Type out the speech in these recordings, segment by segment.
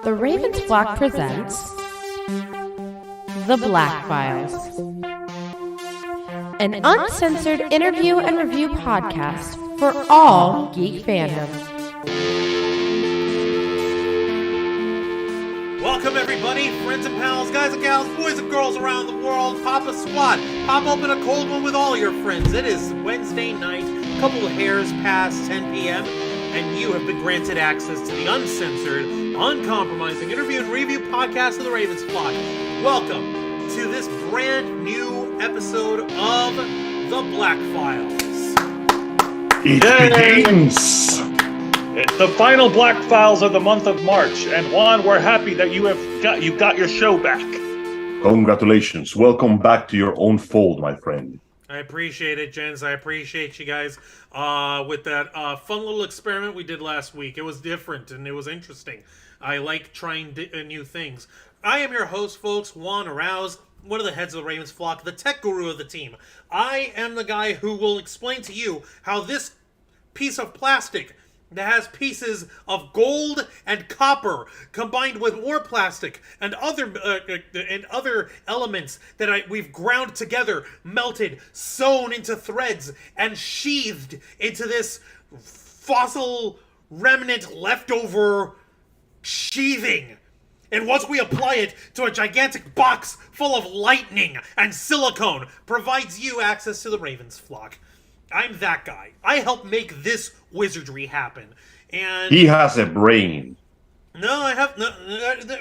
The Ravens Flock presents The Black Files, an uncensored interview and review podcast for all geek fandom. Welcome everybody, friends and pals, guys and gals, boys and girls around the world. Pop a squat, pop open a cold one with all your friends. It is Wednesday night, a couple of hairs past 10 p.m., and you have been granted access to the uncensored, uncompromising interview and review podcast of the Ravens Flock. Welcome to this brand new episode of The Black Files. It begins! It's the final Black Files of the month of March, and Juan, we're happy that you got your show back. Congratulations. Welcome back to your own fold, my friend. I appreciate it, gents. I appreciate you guys with that fun little experiment we did last week. It was different and it was interesting. I like trying new things. I am your host, folks, Juan Arouse, one of the heads of the Ravens Flock, the tech guru of the team. I am the guy who will explain to you how this piece of plastic that has pieces of gold and copper combined with more plastic and other elements that we've ground together, melted, sewn into threads, and sheathed into this fossil remnant leftover sheathing. And once we apply it to a gigantic box full of lightning and silicone, provides you access to the Ravens Flock. I'm that guy. I help make this wizardry happen. And he has a brain. No, I have no.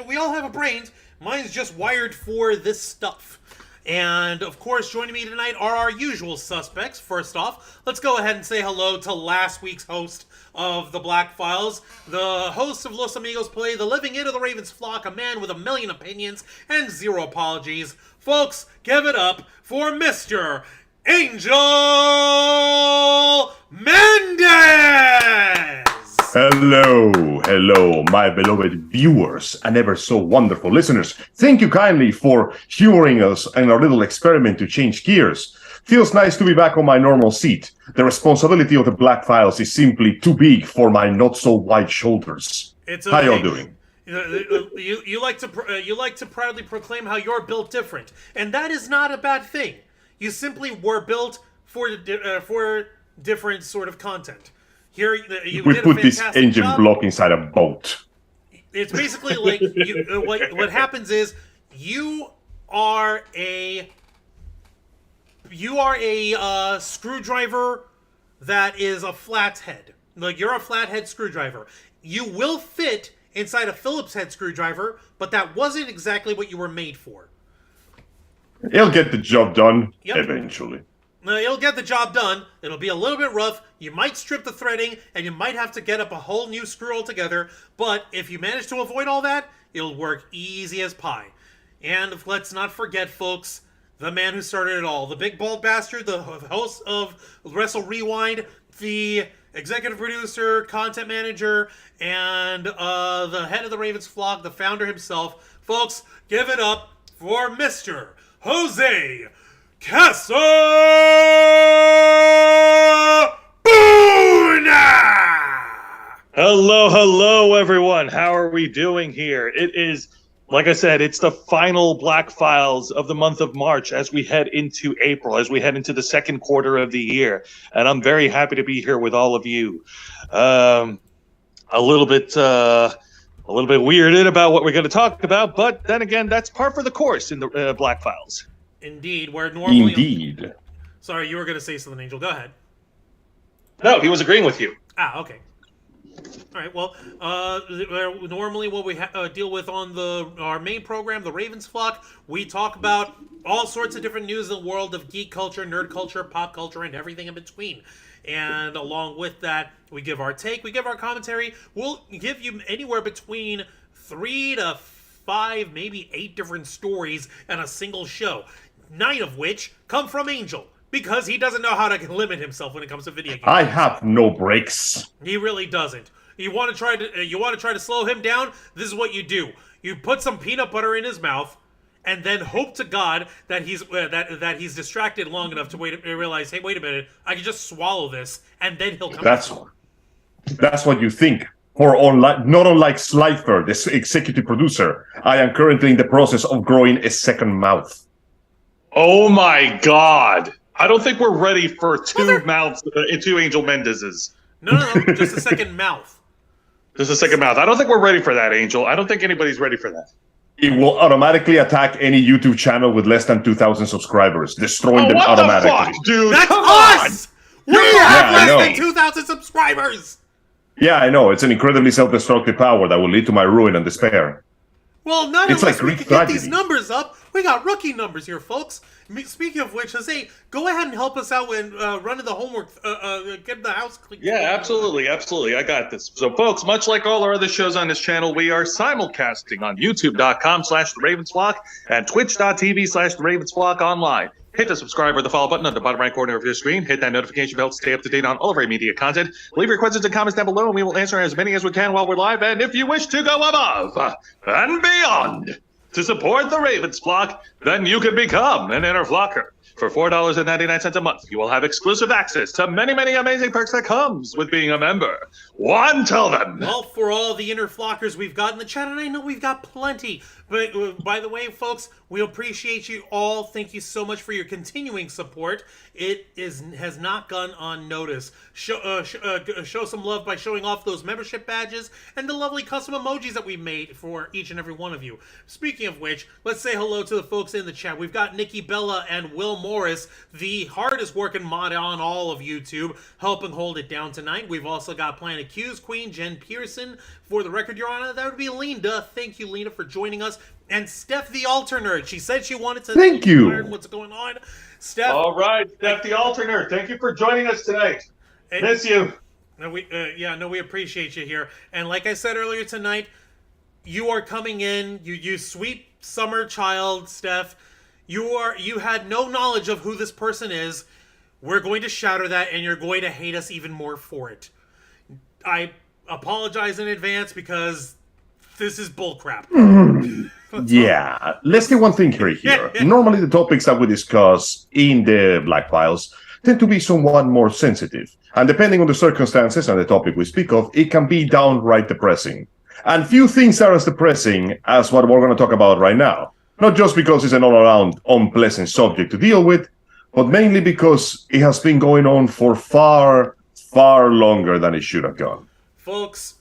We all have a brain. Mine's just wired for this stuff. And of course, joining me tonight are our usual suspects. First off, let's go ahead and say hello to last week's host of the Black Files, the host of Los Amigos Play, the living it of the Ravens Flock, a man with a million opinions and zero apologies. Folks, give it up for Mr. Angel Mendez! Hello, my beloved viewers and ever so wonderful listeners. Thank you kindly for humoring us in our little experiment to change gears. Feels nice to be back on my normal seat. The responsibility of the Black Files is simply too big for my not-so-wide shoulders. It's okay. How y'all doing? You like to proudly proclaim how you're built different, and that is not a bad thing. You simply were built for different sort of content. Here, we put this engine block inside a boat. It's basically like what happens is you are a screwdriver that is a flathead. Like, you're a flathead screwdriver. You will fit inside a Phillips head screwdriver, but that wasn't exactly what you were made for. It'll get the job done eventually. It'll get the job done. It'll be a little bit rough. You might strip the threading, and you might have to get up a whole new screw altogether. But if you manage to avoid all that, it'll work easy as pie. And let's not forget, folks, the man who started it all. The big bald bastard, the host of Wrestle Rewind, the executive producer, content manager, and the head of the Ravens Flock, the founder himself. Folks, give it up for Mr. Jose Casa Hello, everyone. How are we doing here? It is, like I said, it's the final Black Files of the month of March as we head into April, as we head into the second quarter of the year. And I'm very happy to be here with all of you. A little bit weirded about what we're going to talk about, but then again, that's par for the course in the Black Files. Indeed, where normally... Indeed. Sorry, you were going to say something, Angel. Go ahead. No, he was agreeing with you. Okay. All right, well, normally what we deal with on our main program, the Ravens Flock, we talk about all sorts of different news in the world of geek culture, nerd culture, pop culture, and everything in between. And along with that, we give our take, we give our commentary. We'll give you anywhere between 3 to 5, maybe 8 different stories in a single show. 9 of which come from Angel, because he doesn't know how to limit himself when it comes to video games. I have no brakes. He really doesn't. You want to try to slow him down? This is what you do. You put some peanut butter in his mouth, and then hope to God that he's distracted long enough to realize, hey, wait a minute, I can just swallow this, and then he'll come. That's what you think. For not unlike Slifer, the executive producer, I am currently in the process of growing a second mouth. Oh my God! I don't think we're ready for two mouths, two Angel Mendez's. No, just a second mouth. Just a second mouth. I don't think we're ready for that, Angel. I don't think anybody's ready for that. It will automatically attack any YouTube channel with less than 2,000 subscribers, destroying them what automatically. the fuck, dude? That's Come us! on! We have I know. less than 2,000 subscribers! Yeah, I know. It's an incredibly self-destructive power that will lead to my ruin and despair. Well, not It's unless like we Greek can get tragedy. these numbers up. We got rookie numbers here, folks. Speaking of which, Jose, go ahead and help us out when running the homework, get the house clean. Yeah, absolutely. I got this. So, folks, much like all our other shows on this channel, we are simulcasting on youtube.com/theravensflock and twitch.tv/theravensflock online. Hit the subscribe or the follow button on the bottom right corner of your screen. Hit that notification bell to stay up to date on all of our media content. Leave your questions and comments down below, and we will answer as many as we can while we're live. And if you wish to go above and beyond to support the Ravens Flock, then you can become an inner flocker. For $4.99 a month, you will have exclusive access to many, many amazing perks that comes with being a member. One, tell them. Well, for all the inner flockers we've got in the chat, and I know we've got plenty, but by the way, folks, we appreciate you all. Thank you so much for your continuing support. It has not gone unnoticed. Show some love by showing off those membership badges and the lovely custom emojis that we made for each and every one of you. Speaking of which, let's say hello to the folks in the chat. We've got Nikki Bella and Will Morris, the hardest working mod on all of YouTube, helping hold it down tonight. We've also got Planet Q's Queen, Jen Pearson. For the record, Your Honor, that would be Linda. Thank you, Linda, for joining us. And Steph the Alter Nerd. She said she wanted to learn what's going on. Steph. All right, Steph the Alter Nerd. Thank you for joining us tonight. Miss you. No, we appreciate you here. And like I said earlier tonight, you are coming in. You sweet summer child, Steph. You had no knowledge of who this person is. We're going to shatter that, and you're going to hate us even more for it. I apologize in advance because this is bullcrap. Yeah, let's get one thing here. Normally the topics that we discuss in the Black Files tend to be somewhat more sensitive. And depending on the circumstances and the topic we speak of, it can be downright depressing. And few things are as depressing as what we're going to talk about right now. Not just because it's an all-around unpleasant subject to deal with, but mainly because it has been going on for far, far longer than it should have gone. Folks,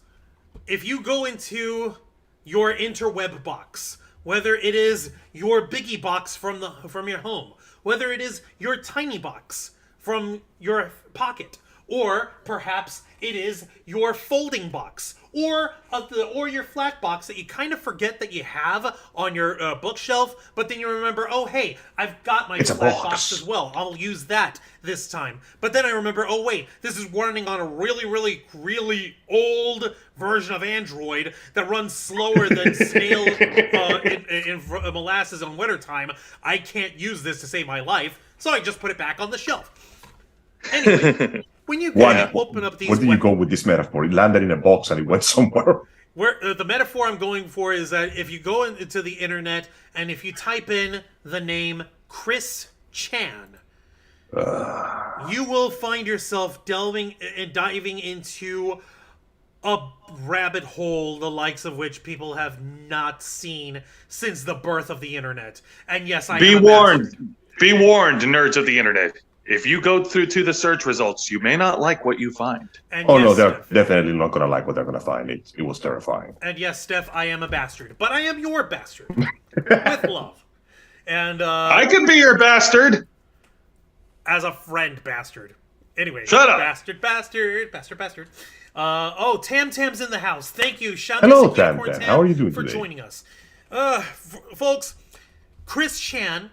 if you go into your interweb box, whether it is your biggie box from your home, whether it is your tiny box from your pocket, or perhaps it is your folding box, or your flat box that you kind of forget that you have on your bookshelf, but then you remember, oh hey, I've got my flat box as well. I'll use that this time. But then I remember, oh wait, this is running on a really, really, really old version of Android that runs slower than snail in molasses in wintertime. I can't use this to save my life, so I just put it back on the shelf. Anyway. When you open up these... Where did you go with this metaphor? It landed in a box and it went somewhere. Where the metaphor I'm going for is that if you go into the internet and if you type in the name Chris Chan, you will find yourself delving and diving into a rabbit hole the likes of which people have not seen since the birth of the internet. And yes, Be warned, nerds of the internet. If you go through to the search results, you may not like what you find. And no, they're definitely not going to like what they're going to find. It was terrifying. And yes, Steph, I am a bastard. But I am your bastard. With love. And I can be your bastard! As a friend, bastard. Anyway. Shut up! Bastard. Tam Tam's in the house. Thank you. Hello, Tam Tam. How are you doing for today? joining us. Folks, Chris Chan,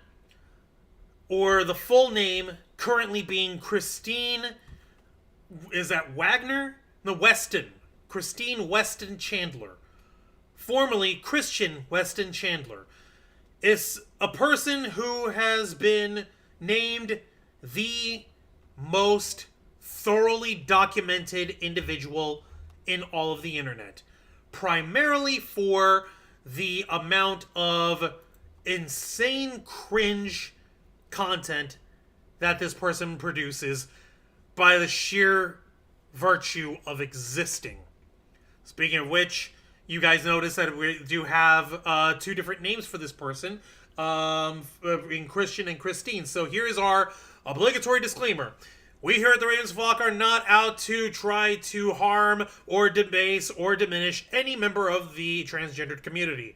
or the full name currently being Christine, is that Wagner? No, Weston. Christine Weston Chandler. Formerly Christian Weston Chandler. Is a person who has been named the most thoroughly documented individual in all of the internet. Primarily for the amount of insane cringe content that this person produces by the sheer virtue of existing. Speaking of which, you guys notice that we do have 2 different names for this person, in Christian and Christine. So here is our obligatory disclaimer. We here at the Ravens Flock are not out to try to harm or debase or diminish any member of the transgendered community.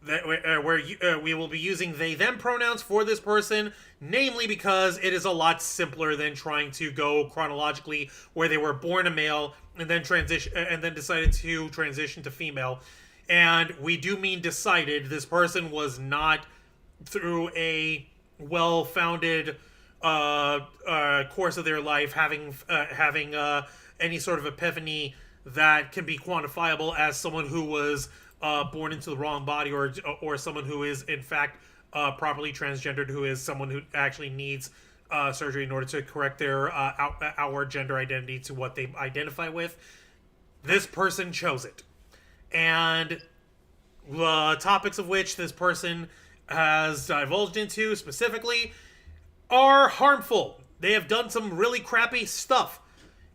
We will be using they/them pronouns for this person, namely because it is a lot simpler than trying to go chronologically where they were born a male and then decided to transition to female. And we do mean decided. This person was not through a well-founded course of their life having any sort of epiphany that can be quantifiable as someone who was born into the wrong body, or someone who is in fact properly transgendered, who is someone who actually needs surgery in order to correct their outward gender identity to what they identify with. This person chose it, and the topics of which this person has divulged into specifically are harmful. They have done some really crappy stuff,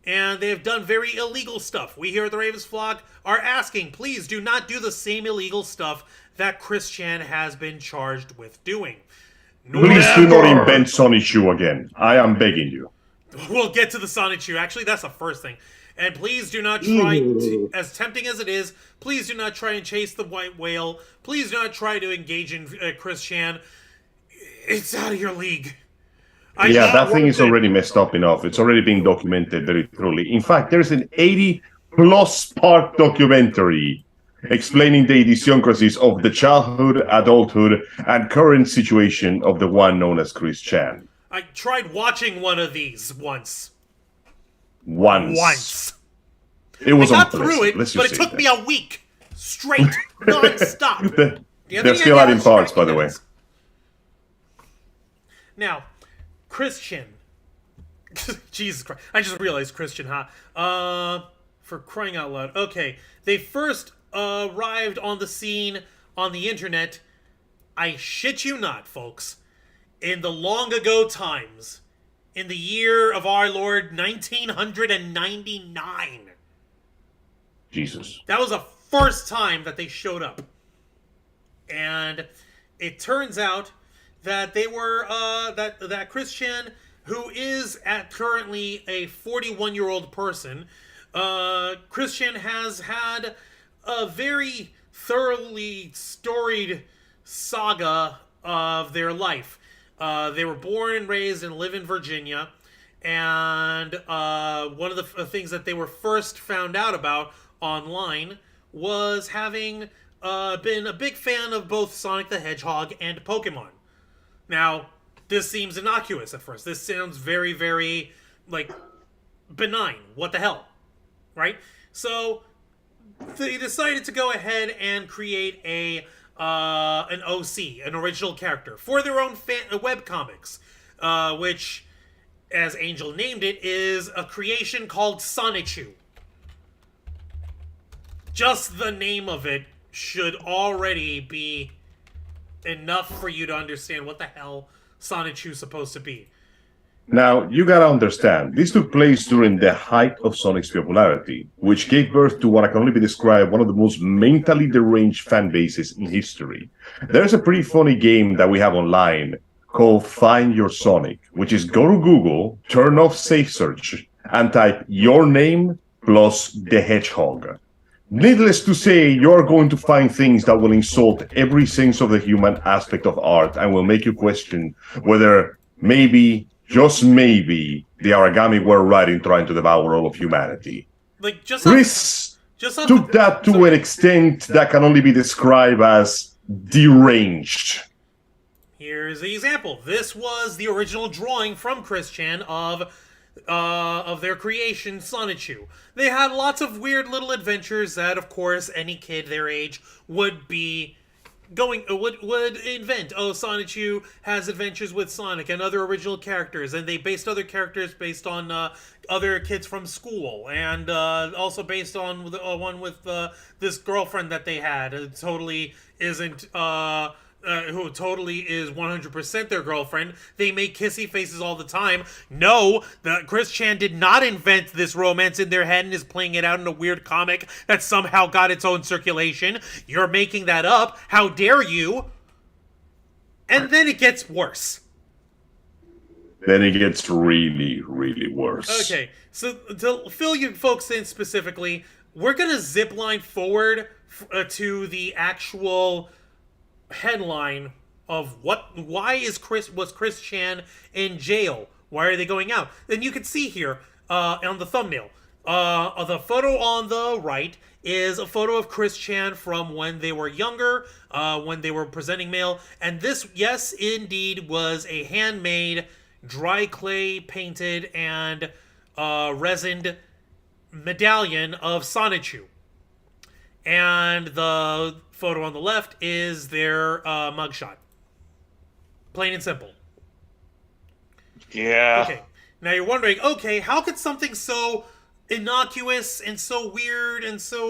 and they have done very illegal stuff. We here at the Ravens Flock are asking, please do not do the same illegal stuff that Christian has been charged with doing. Please do not invent sonichu again. I am begging you. We'll get to the sonichu. Actually, that's the first thing. And please do not try, as tempting as it is, please do not try and chase the white whale. Please do not try to engage in Christian. It's out of your league. That thing is already messed up enough. It's already being documented very thoroughly. In fact, there's an 80-plus part documentary explaining the idiosyncrasies of the childhood, adulthood, and current situation of the one known as Chris Chan. I tried watching one of these once. Once. It was I got through it, but it took me a week straight, non-stop. They're still adding parts, by the way. Now, Christian. Jesus Christ. I just realized Christian, huh? For crying out loud. Okay. They first arrived on the scene on the internet, I shit you not, folks, in the long ago times, in the year of our Lord 1999. Jesus. That was the first time that they showed up. And it turns out that they were, that Christian, who is currently a 41-year-old person, Christian has had a very thoroughly storied saga of their life. They were born and raised and live in Virginia, and one of the things that they were first found out about online was having been a big fan of both Sonic the Hedgehog and Pokemon. Now, this seems innocuous at first. This sounds very, very, benign. What the hell? Right? So, they decided to go ahead and create an OC, an original character, for their own webcomics, which, as Angel named it, is a creation called Sonichu. Just the name of it should already be enough for you to understand what the hell Sonichu is supposed to be. Now, you gotta understand, this took place during the height of Sonic's popularity, which gave birth to what can only be described one of the most mentally deranged fan bases in history. There's a pretty funny game that we have online called Find Your Sonic, which is go to Google, turn off safe search, and type your name plus the hedgehog. Needless to say, you're going to find things that will insult every sense of the human aspect of art and will make you question whether maybe, just maybe, the origami were right in trying to devour all of humanity. Chris took that to an extent that can only be described as deranged. Here's the example. This was the original drawing from Chris Chan of their creation, Sonichu. They had lots of weird little adventures that, of course, any kid their age would be would invent. Oh, Sonichu has adventures with Sonic and other original characters, and they based other characters based on other kids from school, and also based on one with this girlfriend that they had. It totally isn't who totally is 100% their girlfriend. They make kissy faces all the time. No, Chris Chan did not invent this romance in their head and is playing it out in a weird comic that somehow got its own circulation. You're making that up. How dare you? And then it gets worse. Then it gets really, really worse. Okay, so to fill you folks in specifically, we're going to zipline forward to the actual headline of why was Chris Chan in jail? Why are they going out? And you can see here on the thumbnail, the photo on the right is a photo of Chris Chan from when they were younger, when they were presenting mail, and this, yes, indeed, was a handmade, dry clay painted and resined medallion of Sonichu. And the photo on the left is their mugshot. Plain and simple. Yeah. Okay. Now you're wondering, okay, how could something so innocuous and so weird and so,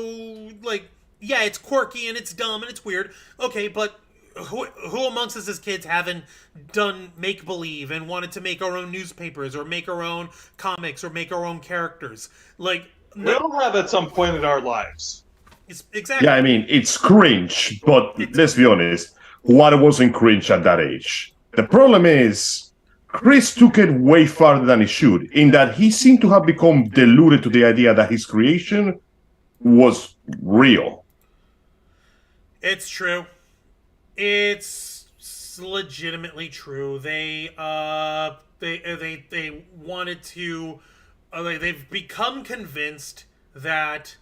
like, yeah, it's quirky and it's dumb and it's weird. Okay, but who amongst us as kids haven't done make-believe and wanted to make our own newspapers or make our own comics or make our own characters? Like, We all have at some point in our lives. Exactly. Yeah, I mean, it's cringe, but let's be honest, what wasn't cringe at that age? The problem is, Chris took it way farther than he should, in that he seemed to have become deluded to the idea that his creation was real. It's true. It's legitimately true. They wanted to. They've become convinced that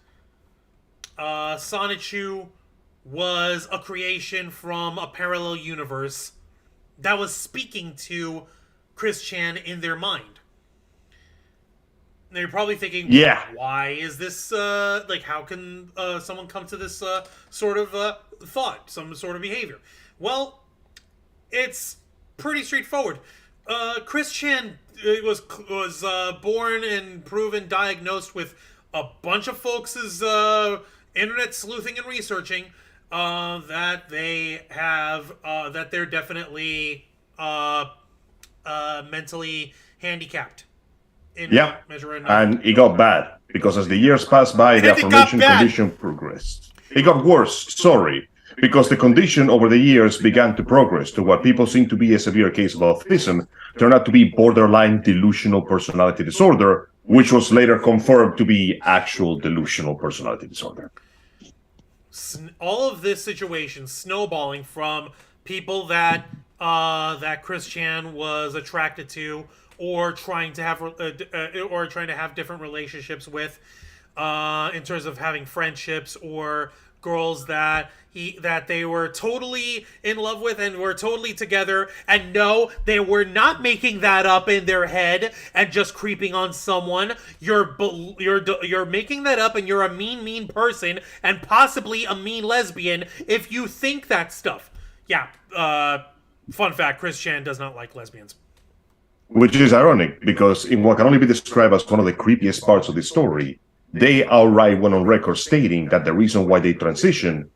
Sonichu was a creation from a parallel universe that was speaking to Chris Chan in their mind. Now you're probably thinking, yeah, why is this, like, how can someone come to this sort of thought, some sort of behavior? Well, it's pretty straightforward. Chris Chan was born and proven diagnosed with a bunch of folks' internet sleuthing and researching that they have that they're definitely mentally handicapped. Yeah, and it got bad because as the years passed by, the aforementioned condition progressed. It got worse, because the condition over the years began to progress to what people seem to be a severe case of autism, turned out to be borderline delusional personality disorder, which was later confirmed to be actual delusional personality disorder. All of this situation snowballing from people that that Chris Chan was attracted to, or trying to have different relationships with, in terms of having friendships or girls that they were totally in love with and were totally together, and no, they were not making that up in their head and just creeping on someone. You're making that up, and you're a mean person and possibly a mean lesbian if you think that stuff. Yeah. Fun fact: Chris Chan does not like lesbians. Which is ironic, because in what can only be described as one of the creepiest parts of the story, they outright went on record stating that the reason why they transitioned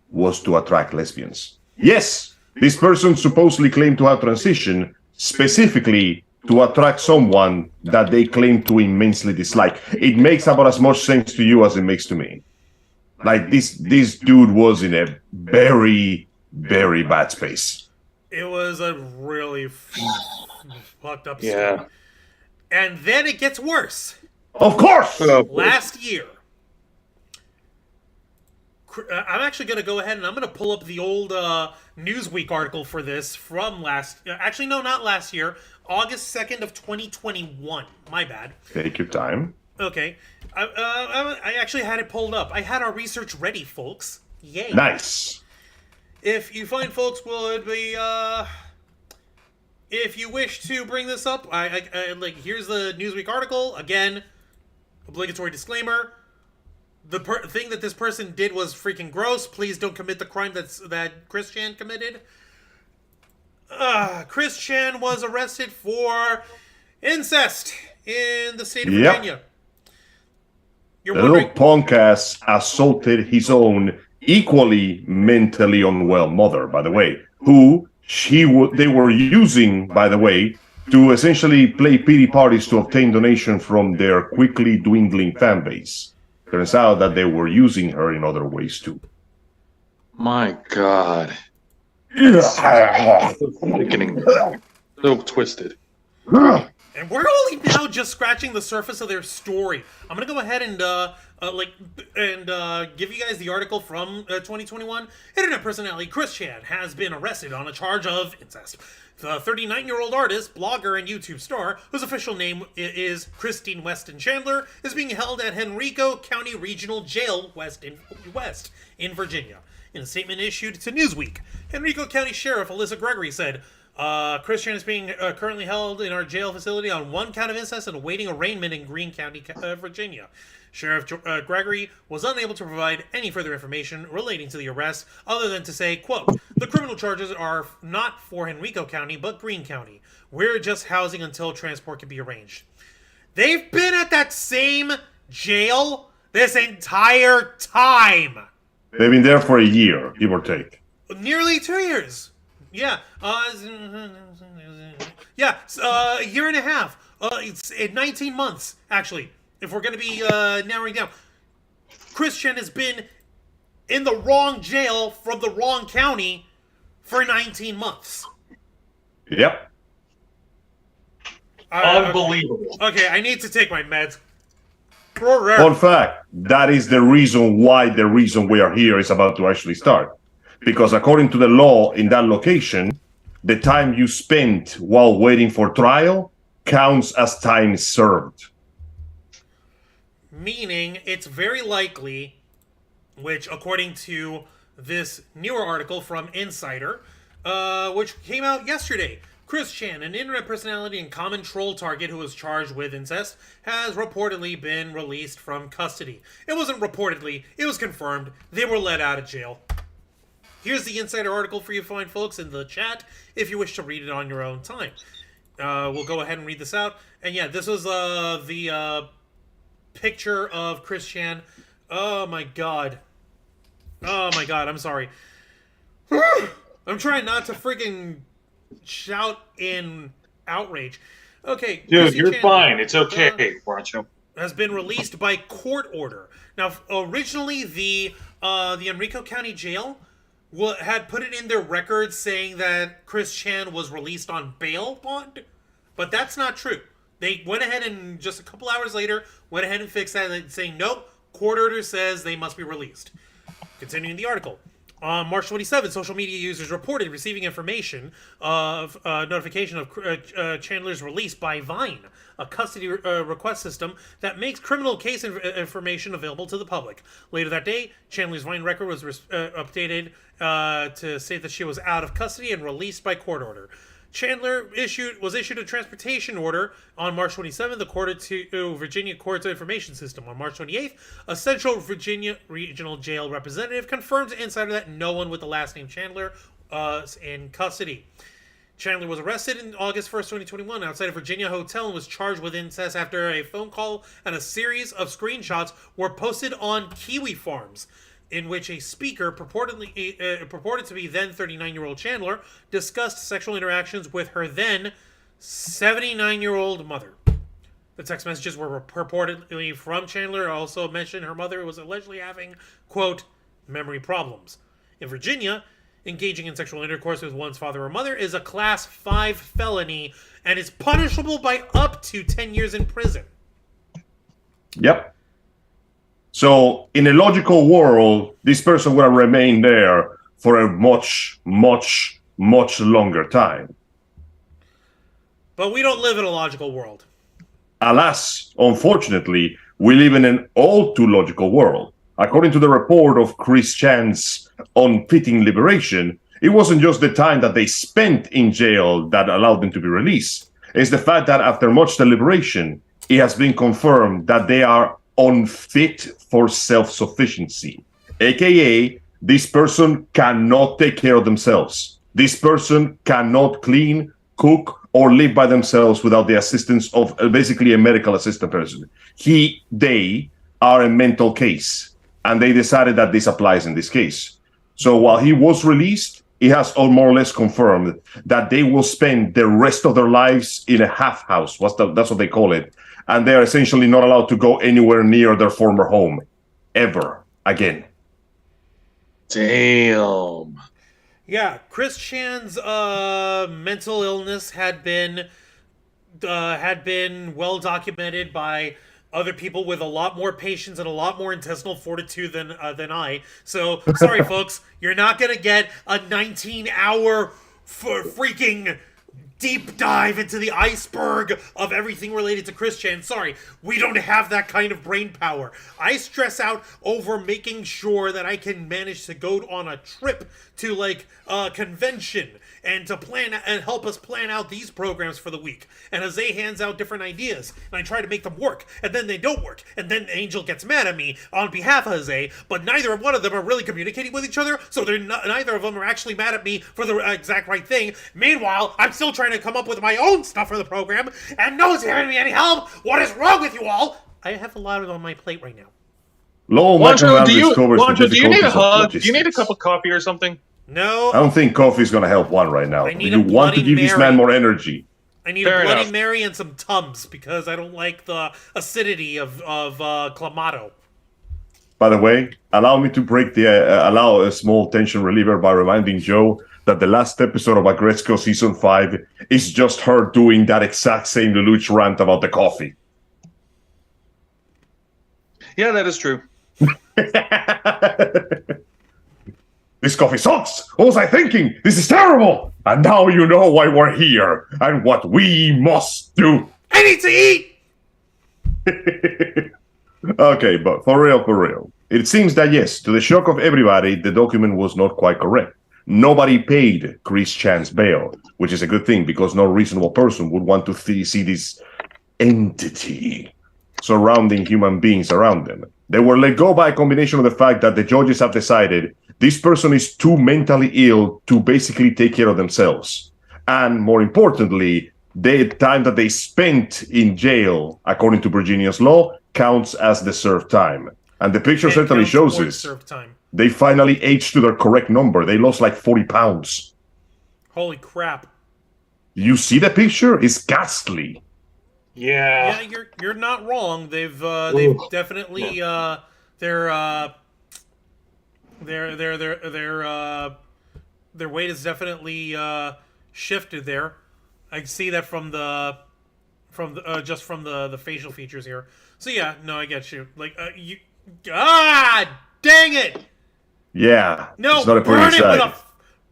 was to attract lesbians. Yes, this person supposedly claimed to have transitioned specifically to attract someone that they claim to immensely dislike. It makes about as much sense to you as it makes to me. Like, this dude was in a very, very bad space. It was a really fucked up story. Yeah. And then it gets worse. Of course! Last year, I'm actually going to go ahead and I'm going to pull up the old Newsweek article for this from actually, no, not last year, August 2nd of 2021. My bad. Take your time. Okay. I actually had it pulled up. I had our research ready, folks. Yay. Nice. If you find folks would be, if you wish to bring this up, like, here's the Newsweek article. Again, obligatory disclaimer. The thing that this person did was freaking gross. Please don't commit the crime that Chris Chan committed. Chris Chan was arrested for incest in the state of Virginia. You're the little punk ass assaulted his own equally mentally unwell mother, by the way. who they were using, by the way, to essentially play pity parties to obtain donation from their quickly dwindling fan base. Turns out that they were using her in other ways too. My God. Sickening. So twisted. And we're only now just scratching the surface of their story. I'm gonna go ahead and give you guys the article from 2021. Internet personality Chris Chan has been arrested on a charge of incest. The 39-year-old artist, blogger, and YouTube star, whose official name is Christine Weston Chandler, is being held at Henrico County Regional Jail West in Virginia. In a statement issued to Newsweek, Henrico County Sheriff Alyssa Gregory said, Chris Chan is being currently held in our jail facility on one count of incest and awaiting arraignment in Greene County, Virginia. Sheriff Gregory was unable to provide any further information relating to the arrest other than to say, quote, the criminal charges are not for Henrico County, but Greene County. We're just housing until transport can be arranged. They've been at that same jail this entire time. They've been there for a year, give or take. Nearly 2 years. Yeah. A year and a half. It's 19 months, actually. If we're going to be narrowing down. Chris Chan has been in the wrong jail from the wrong county for 19 months. Yep. Unbelievable. Okay, I need to take my meds. Fun fact, that is the reason why the reason we are here is about to actually start. Because according to the law in that location, the time you spent while waiting for trial counts as time served. Meaning, it's very likely, which according to this newer article from Insider, which came out yesterday, Chris Chan, an internet personality and common troll target who was charged with incest, has reportedly been released from custody. It wasn't reportedly, it was confirmed. They were let out of jail. Here's the Insider article for you fine folks in the chat if you wish to read it on your own time. We'll go ahead and read this out. And yeah, this was the picture of Chris Chan. Oh my god. Oh my god, I'm sorry. I'm trying not to freaking shout in outrage. Okay. Dude, you're fine. It's okay, Rancho. Has been released by court order. Now, originally the Henrico County Jail had put it in their records saying that Chris Chan was released on bail bond, but that's not true. They went ahead and just a couple hours later went ahead and fixed that and saying, nope, court order says they must be released. Continuing the article. On March 27th, social media users reported receiving information of notification of Chandler's release by Vine, a custody request system that makes criminal case information available to the public. Later that day, Chandler's Vine record was updated to say that she was out of custody and released by court order. Chandler was issued a transportation order on March 27th, according to Virginia Court's information system. On March 28th, a Central Virginia Regional Jail representative confirmed to Insider that no one with the last name Chandler was in custody. Chandler was arrested in August 1st, 2021 outside a Virginia hotel and was charged with incest after a phone call and a series of screenshots were posted on Kiwi Farms, in which a speaker purported to be then 39-year-old Chandler discussed sexual interactions with her then 79-year-old mother. The text messages were purportedly from Chandler. Also mentioned her mother was allegedly having, quote, memory problems. In Virginia, engaging in sexual intercourse with one's father or mother is a Class 5 felony and is punishable by up to 10 years in prison. Yep. So, in a logical world, this person would have remained there for a much, much, much longer time. But we don't live in a logical world. Alas, unfortunately, we live in an all too logical world. According to the report of Chris Chan's unfitting liberation, it wasn't just the time that they spent in jail that allowed them to be released. It's the fact that after much deliberation, it has been confirmed that they are unfit for self-sufficiency, aka this person cannot take care of themselves. This person cannot clean, cook, or live by themselves without the assistance of basically a medical assistant person. They are a mental case, and they decided that this applies in this case. So while he was released, it has all more or less confirmed that they will spend the rest of their lives in a half house. That's what they call it. And they are essentially not allowed to go anywhere near their former home ever again. Damn. Yeah, Chris Chan's mental illness had been well documented by other people with a lot more patience and a lot more intestinal fortitude than I. So sorry, folks, you're not gonna get a 19-hour freaking deep dive into the iceberg of everything related to Chris Chan. Sorry, we don't have that kind of brain power. I stress out over making sure that I can manage to go on a trip to like a convention and to plan and help us plan out these programs for the week. And Jose hands out different ideas, and I try to make them work, and then they don't work, and then Angel gets mad at me on behalf of Jose, but neither one of them are really communicating with each other, so neither of them are actually mad at me for the exact right thing. Meanwhile, I'm still trying to come up with my own stuff for the program, and no one's giving me any help. What is wrong with you all? I have a lot on my plate right now. Wancho, do you need a hug? Do you need a cup of coffee or something? No. I don't think coffee is going to help one right now. I need You a want to Bloody give this Mary. man more energy. I need Fair a Bloody enough. Mary and some Tums because I don't like the acidity of Clamato. By the way, allow me to allow a small tension reliever by reminding Joe that the last episode of Agretzko Season 5 is just her doing that exact same Lelouch rant about the coffee. Yeah, that is true. This coffee sucks! What was I thinking? This is terrible! And now you know why we're here and what we must do. I need to eat! Okay, but for real. It seems that yes, to the shock of everybody, the document was not quite correct. Nobody paid Chris Chan's bail, which is a good thing because no reasonable person would want to see this entity surrounding human beings around them. They were let go by a combination of the fact that the judges have decided this person is too mentally ill to basically take care of themselves. And more importantly, the time that they spent in jail, according to Virginia's law, counts as the served time. And the picture certainly shows this. Time. They finally aged to their correct number. They lost like 40 pounds. Holy crap. You see the picture? It's ghastly. Yeah. Yeah, you're not wrong. They've definitely their weight is definitely shifted there. I see that from the facial features here. So yeah, no, I get you. Like you, dang it! Yeah. No, it's not a pretty sight.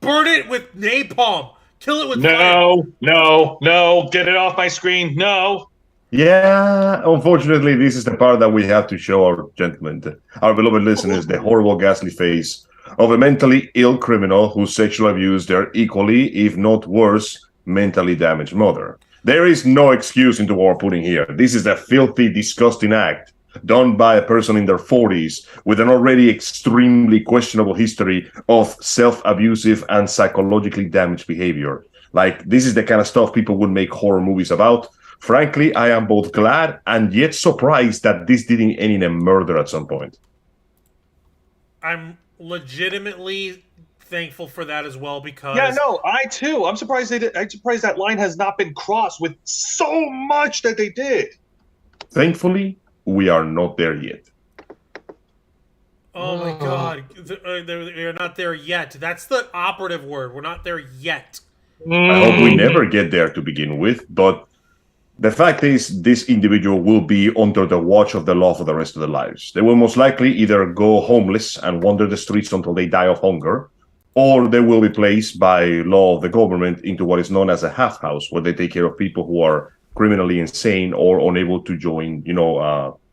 burn it with napalm. Kill it with fire. No, get it off my screen. No. Yeah, unfortunately, this is the part that we have to show our gentlemen, our beloved listeners, the horrible, ghastly face of a mentally ill criminal who sexually abused their equally, if not worse, mentally damaged mother. There is no excuse into what we're putting here. This is a filthy, disgusting act done by a person in their 40s with an already extremely questionable history of self-abusive and psychologically damaged behavior. Like, this is the kind of stuff people would make horror movies about. Frankly, I am both glad and yet surprised that this didn't end in a murder at some point. I'm legitimately thankful for that as well because Yeah, no, I too. I'm surprised I'm surprised that line has not been crossed with so much that they did. Thankfully, we are not there yet. Oh my god, they're not there yet. That's the operative word. We're not there yet. I hope we never get there to begin with, but the fact is this individual will be under the watch of the law for the rest of their lives. They will most likely either go homeless and wander the streets until they die of hunger, or they will be placed by law of the government into what is known as a half house, where they take care of people who are criminally insane or unable to join,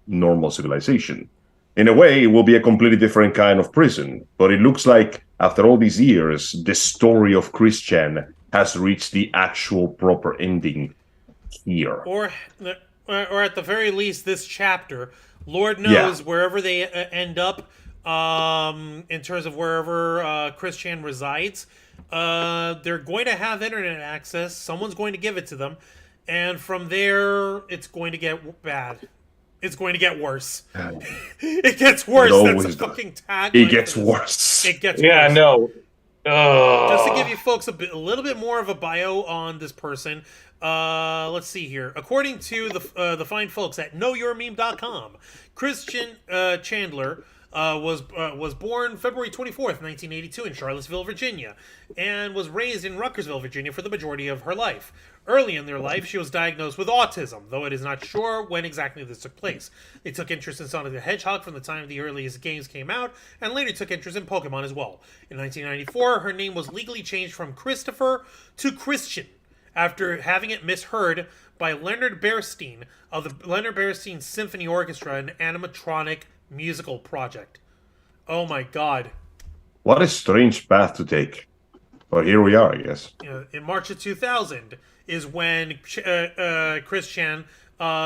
normal civilization. In a way, it will be a completely different kind of prison, but it looks like after all these years, the story of Chris Chan has reached the actual proper ending here. Or at the very least, this chapter. Lord knows wherever they end up, in terms of wherever Chris Chan resides, they're going to have internet access. Someone's going to give it to them, and from there, it's going to get bad. It's going to get worse. It gets worse. That's a fucking tagline. It gets worse. It gets Yeah, worse. no. Just to give you folks a little bit more of a bio on this person, let's see here. According to the fine folks at knowyourmeme.com, Christian Chandler was born February 24th, 1982 in Charlottesville, Virginia, and was raised in Ruckersville, Virginia for the majority of her life. Early in their life, she was diagnosed with autism, though it is not sure when exactly this took place. They took interest in Sonic the Hedgehog from the time the earliest games came out, and later took interest in Pokemon as well. In 1994, her name was legally changed from Christopher to Christian, after having it misheard by Leonard Bernstein of the Leonard Bernstein Symphony Orchestra, an animatronic musical project. Oh my god. What a strange path to take. But here we are, I guess. In March of 2000 is when Chris Chan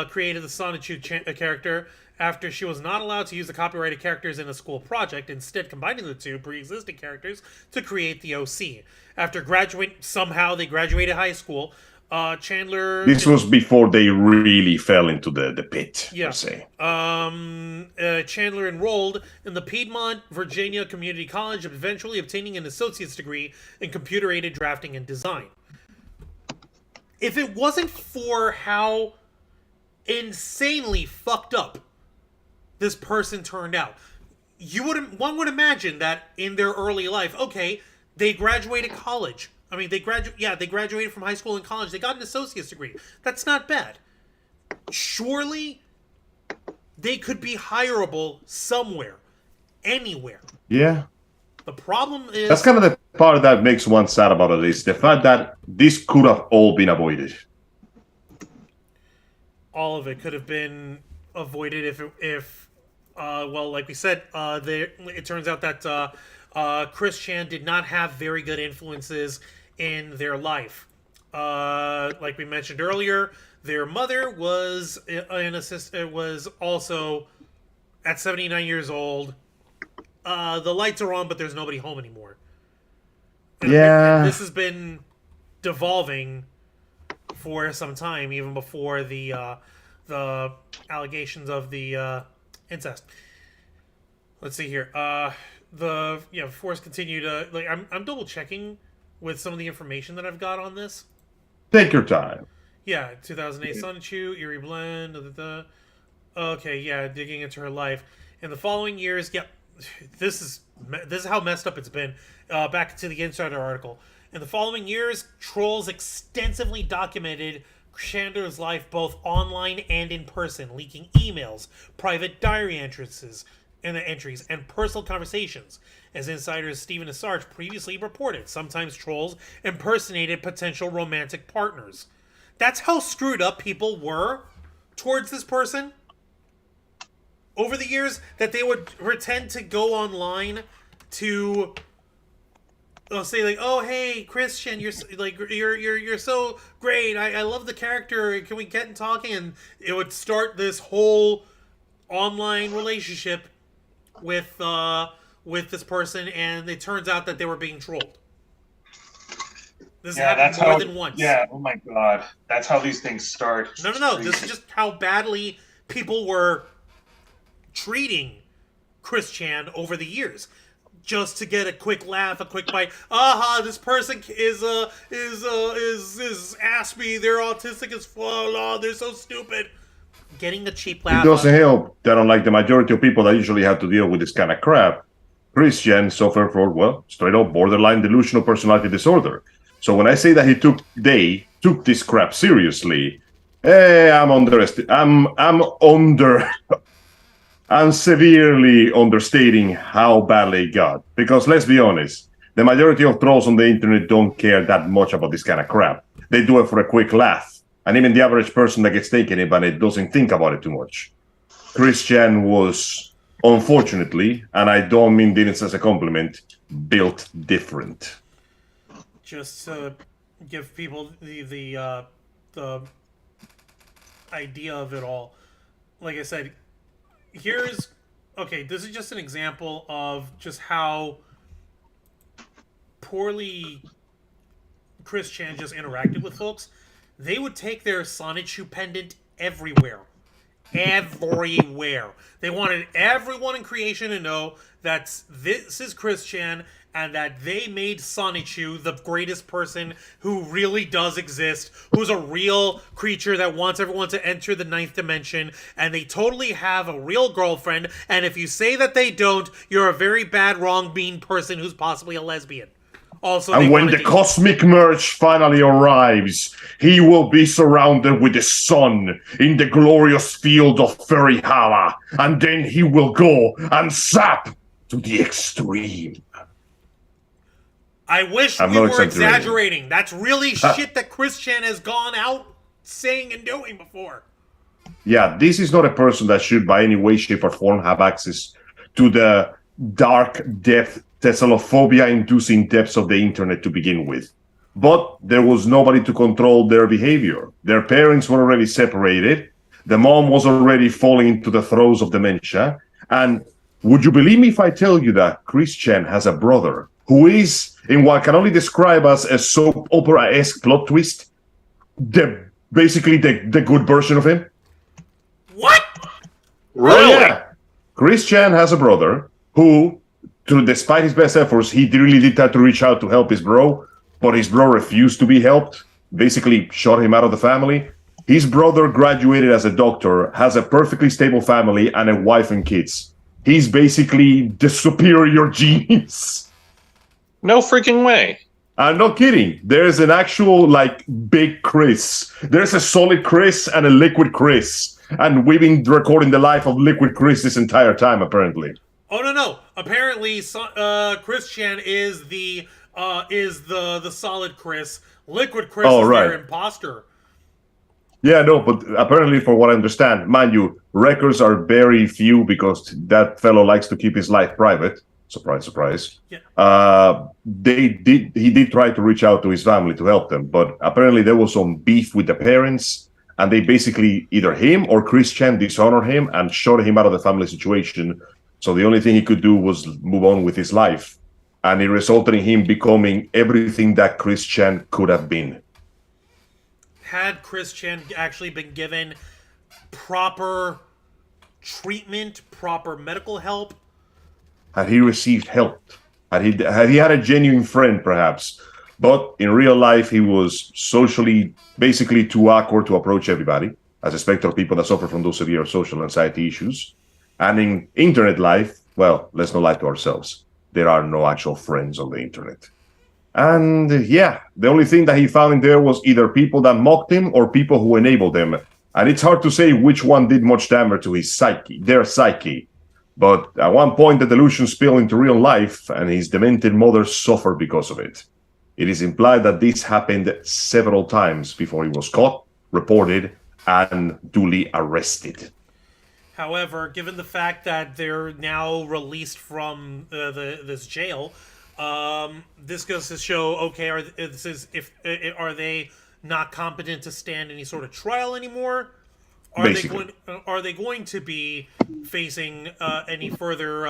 created the Sonichu character after she was not allowed to use the copyrighted characters in a school project, instead combining the two pre-existing characters to create the OC. After somehow they graduated high school, Chandler... This was before they really fell into the pit, yeah. per se. Chandler enrolled in the Piedmont, Virginia Community College, eventually obtaining an associate's degree in computer-aided drafting and design. If it wasn't for how insanely fucked up this person turned out, one would imagine that in their early life, okay, they graduated college. I mean, they graduated from high school and college. They got an associate's degree. That's not bad. Surely they could be hireable somewhere, anywhere. Yeah. The problem is... That's kind of the part that makes one sad about it, is the fact that this could have all been avoided. All of it could have been avoided if well, like we said, it turns out that Chris Chan did not have very good influences in their life. Like we mentioned earlier, their mother was was also at 79 years old. The lights are on, but there's nobody home anymore. And this has been devolving for some time, even before the allegations of the incest. Let's see here. Force continue to I'm double checking with some of the information that I've got on this. Take your time. Yeah, 2008 Sonichu, Eerie Blend. Okay, yeah, digging into her life. In the following years, this is how messed up it's been. Back to the Insider article. In the following years, trolls extensively documented Chandler's life both online and in person, leaking emails, private diary entries, and personal conversations. As insiders Stephen Asarch previously reported, sometimes trolls impersonated potential romantic partners. That's how screwed up people were towards this person over the years, that they would pretend to go online to say like, "Oh, hey, Christian, you're so great. I love the character. Can we get in talking?" And it would start this whole online relationship with this person, and it turns out that they were being trolled. This happened more than once. Yeah, oh my god. That's how these things start. No. This is just how badly people were treating Chris Chan over the years, just to get a quick laugh, a quick bite. Aha, this person is Aspie. They're autistic as fuck. They're so stupid. Getting the cheap laugh. It doesn't help that, unlike the majority of people that usually have to deal with this kind of crap, Chris Chan suffered from, straight up borderline delusional personality disorder. So when I say that they took this crap seriously, I'm severely understating how badly it got. Because let's be honest, the majority of trolls on the internet don't care that much about this kind of crap. They do it for a quick laugh. And even the average person that gets taken in, but it doesn't think about it too much. Chris Chan was, unfortunately, and I don't mean this as a compliment, built different. Just to give people the idea of it all, like I said, this is just an example of just how poorly Chris Chan just interacted with folks. They would take their Sonichu pendant everywhere. Everywhere. They wanted everyone in creation to know that this is Chris Chan and that they made Sonichu the greatest person who really does exist, who's a real creature that wants everyone to enter the 9th dimension, and they totally have a real girlfriend, and if you say that they don't, you're a very bad, wrong, mean person who's possibly a lesbian. Also, and when the cosmic merge finally arrives, he will be surrounded with the sun in the glorious field of Ferihala, and then he will go and zap to the extreme. I wish we were exaggerating. That's really shit that Chris Chan has gone out saying and doing before. Yeah, this is not a person that should by any way, shape, or form have access to the dark depth, Thessalophobic-inducing depths of the internet to begin with. But there was nobody to control their behavior. Their parents were already separated. The mom was already falling into the throes of dementia. And would you believe me if I tell you that Chris Chan has a brother who is, in what can only describe as a soap opera-esque plot twist, basically the good version of him? What? Really? Yeah. Chris Chan has a brother who, despite his best efforts, he really did try to reach out to help his bro, but his bro refused to be helped, basically shot him out of the family. His brother graduated as a doctor, has a perfectly stable family, and a wife and kids. He's basically the superior genius. No freaking way. I'm not kidding. There's an actual, big Chris. There's a solid Chris and a liquid Chris. And we've been recording the life of liquid Chris this entire time, apparently. Oh, no. Apparently, Chris Chan is the solid Chris. Liquid Chris is their imposter. Yeah, no, but apparently, for what I understand, mind you, records are very few because that fellow likes to keep his life private. Surprise, surprise. Yeah. He did try to reach out to his family to help them, but apparently there was some beef with the parents, and they basically, either him or Chris Chan, dishonored him and shot him out of the family situation. So the only thing he could do was move on with his life. And it resulted in him becoming everything that Chris Chan could have been. Had Chris Chan actually been given proper treatment, proper medical help? Had he received help? Had he had a genuine friend, perhaps? But in real life, he was socially basically too awkward to approach everybody, as a spectre of people that suffer from those severe social anxiety issues. And in internet life, well, let's not lie to ourselves. There are no actual friends on the internet. And yeah, the only thing that he found in there was either people that mocked him or people who enabled him. And it's hard to say which one did much damage to his psyche, their psyche. But at one point, the delusion spilled into real life, and his demented mother suffered because of it. It is implied that this happened several times before he was caught, reported, and duly arrested. However, given the fact that they're now released from this jail, this goes to show, okay, are they not competent to stand any sort of trial anymore? Are they going to be facing any further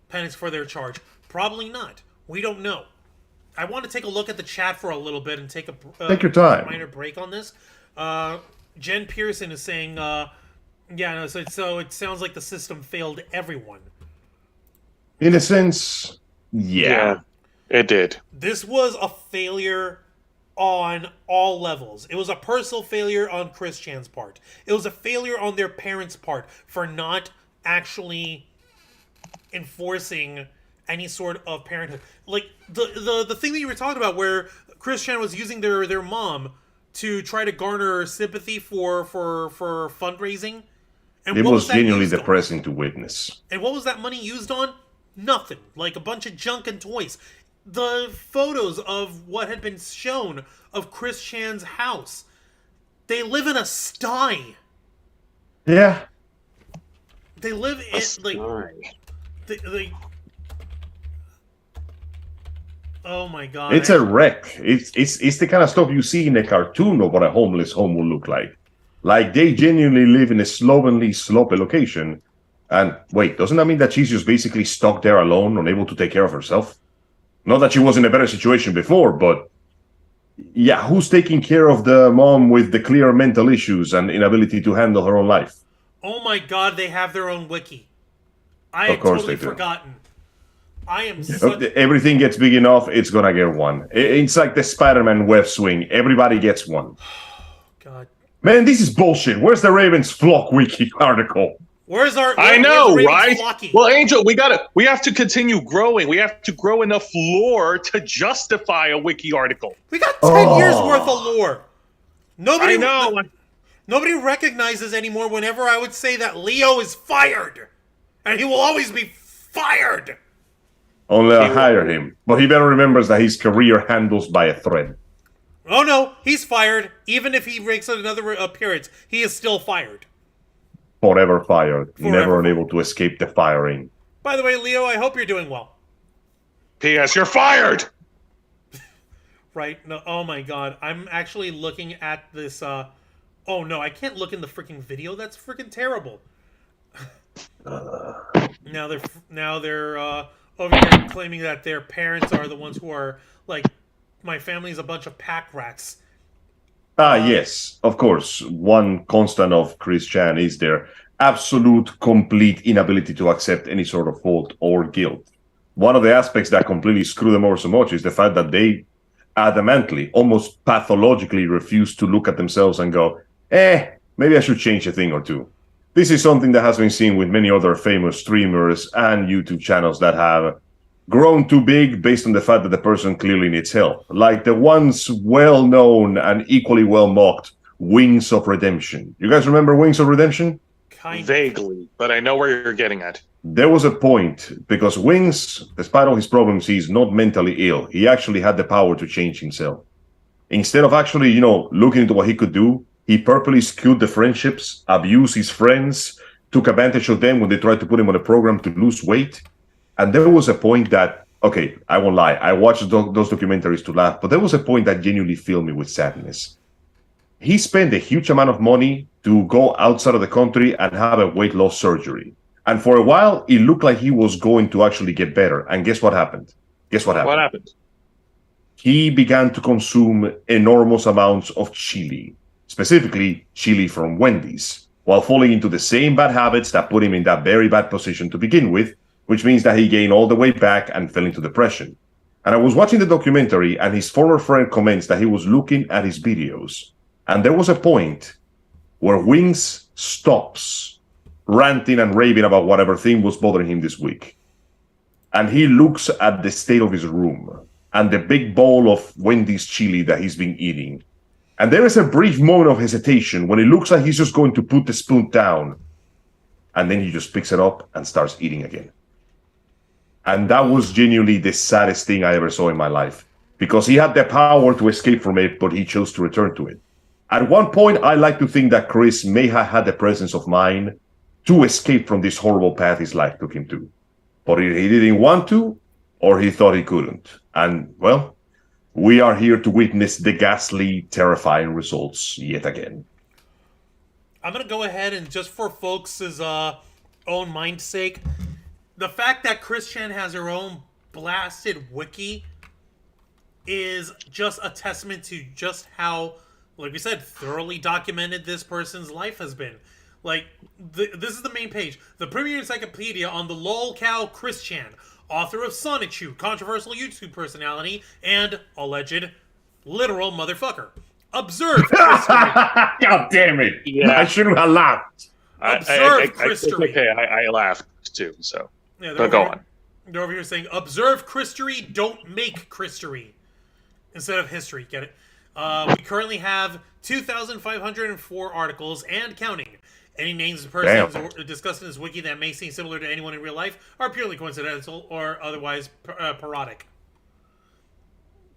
penance for their charge? Probably not. We don't know. I want to take a look at the chat for a little bit and take take your time. Minor break on this. Jen Pearson is saying, so it sounds like the system failed everyone. In a sense, yeah, it did. This was a failure on all levels. It was a personal failure on Chris Chan's part. It was a failure on their parents' part for not actually enforcing any sort of parenthood. Like the thing that you were talking about where Chris Chan was using their mom to try to garner sympathy for fundraising. And it was genuinely depressing to witness. And what was that money used on? Nothing. Like a bunch of junk and toys. The photos of what had been shown of Chris Chan's house. They live in a sty. Yeah. They live in they oh my god. It's a wreck. It's the kind of stuff you see in a cartoon of what a homeless home will look like. Like they genuinely live in a slovenly, sloppy location. And wait, doesn't that mean that she's just basically stuck there alone, unable to take care of herself? Not that she was in a better situation before, but yeah, who's taking care of the mom with the clear mental issues and inability to handle her own life? Oh my god, they have their own wiki. I had totally forgotten. I am such... Everything gets big enough, it's gonna get one. It's like the Spider-Man web swing. Everybody gets one. God. Man, this is bullshit. Where's the Ravens Flock Wiki article? Where's our... I know, Ravens right? Flocky? Well, Angel, we have to continue growing. We have to grow enough lore to justify a wiki article. We got 10 years worth of lore. I know. Nobody recognizes anymore whenever I would say that Leo is fired. And he will always be fired. Only I hire him. But he better remembers that his career handles by a thread. Oh no, he's fired. Even if he makes another appearance, he is still fired. Forever fired. Forever. Never unable to escape the firing. By the way, Leo, I hope you're doing well. P.S. You're fired! Right? No. Oh my God. I'm actually looking at this. Oh no, I can't look in the freaking video. That's freaking terrible. Now they're over here claiming that their parents are the ones who are like, my family's a bunch of pack rats. Yes, of course. One constant of Chris Chan is their absolute, complete inability to accept any sort of fault or guilt. One of the aspects that completely screw them over so much is the fact that they adamantly, almost pathologically refuse to look at themselves and go, maybe I should change a thing or two. This is something that has been seen with many other famous streamers and YouTube channels that have grown too big based on the fact that the person clearly needs help. Like the once well-known and equally well-mocked Wings of Redemption. You guys remember Wings of Redemption? Vaguely, but I know where you're getting at. There was a point, because Wings, despite all his problems, he's not mentally ill. He actually had the power to change himself. Instead of actually, looking into what he could do, he purposely skewed the friendships, abused his friends, took advantage of them when they tried to put him on a program to lose weight. And there was a point that, okay, I won't lie, I watched those documentaries to laugh, but there was a point that genuinely filled me with sadness. He spent a huge amount of money to go outside of the country and have a weight loss surgery. And for a while, it looked like he was going to actually get better. And guess what happened? What happened? He began to consume enormous amounts of chili, specifically chili from Wendy's, while falling into the same bad habits that put him in that very bad position to begin with, which means that he gained all the way back and fell into depression. And I was watching the documentary, and his former friend comments that he was looking at his videos. And there was a point where Wings stops ranting and raving about whatever thing was bothering him this week. And he looks at the state of his room and the big bowl of Wendy's chili that he's been eating. And there is a brief moment of hesitation when it looks like he's just going to put the spoon down. And then he just picks it up and starts eating again. And that was genuinely the saddest thing I ever saw in my life, because he had the power to escape from it, but he chose to return to it. At one point, I like to think that Chris may have had the presence of mind to escape from this horrible path his life took him to. But he didn't want to, or he thought he couldn't. And, well, we are here to witness the ghastly, terrifying results yet again. I'm going to go ahead and, just for folks' own mind's sake, the fact that Chris Chan has her own blasted wiki is just a testament to just how, like we said, thoroughly documented this person's life has been. Like, this is the main page. The premier encyclopedia on the lolcow Chris Chan, author of Sonichu, controversial YouTube personality, and alleged literal motherfucker. Observe Christery. God damn it. Yeah. I shouldn't have laughed. Observe Christery. Okay, I laughed too, so. Yeah, but go on. They're over here saying, observe Christery, don't make Christery. Instead of history, get it? We currently have 2,504 articles and counting. Any names of persons discussed in this wiki that may seem similar to anyone in real life are purely coincidental or otherwise parodic.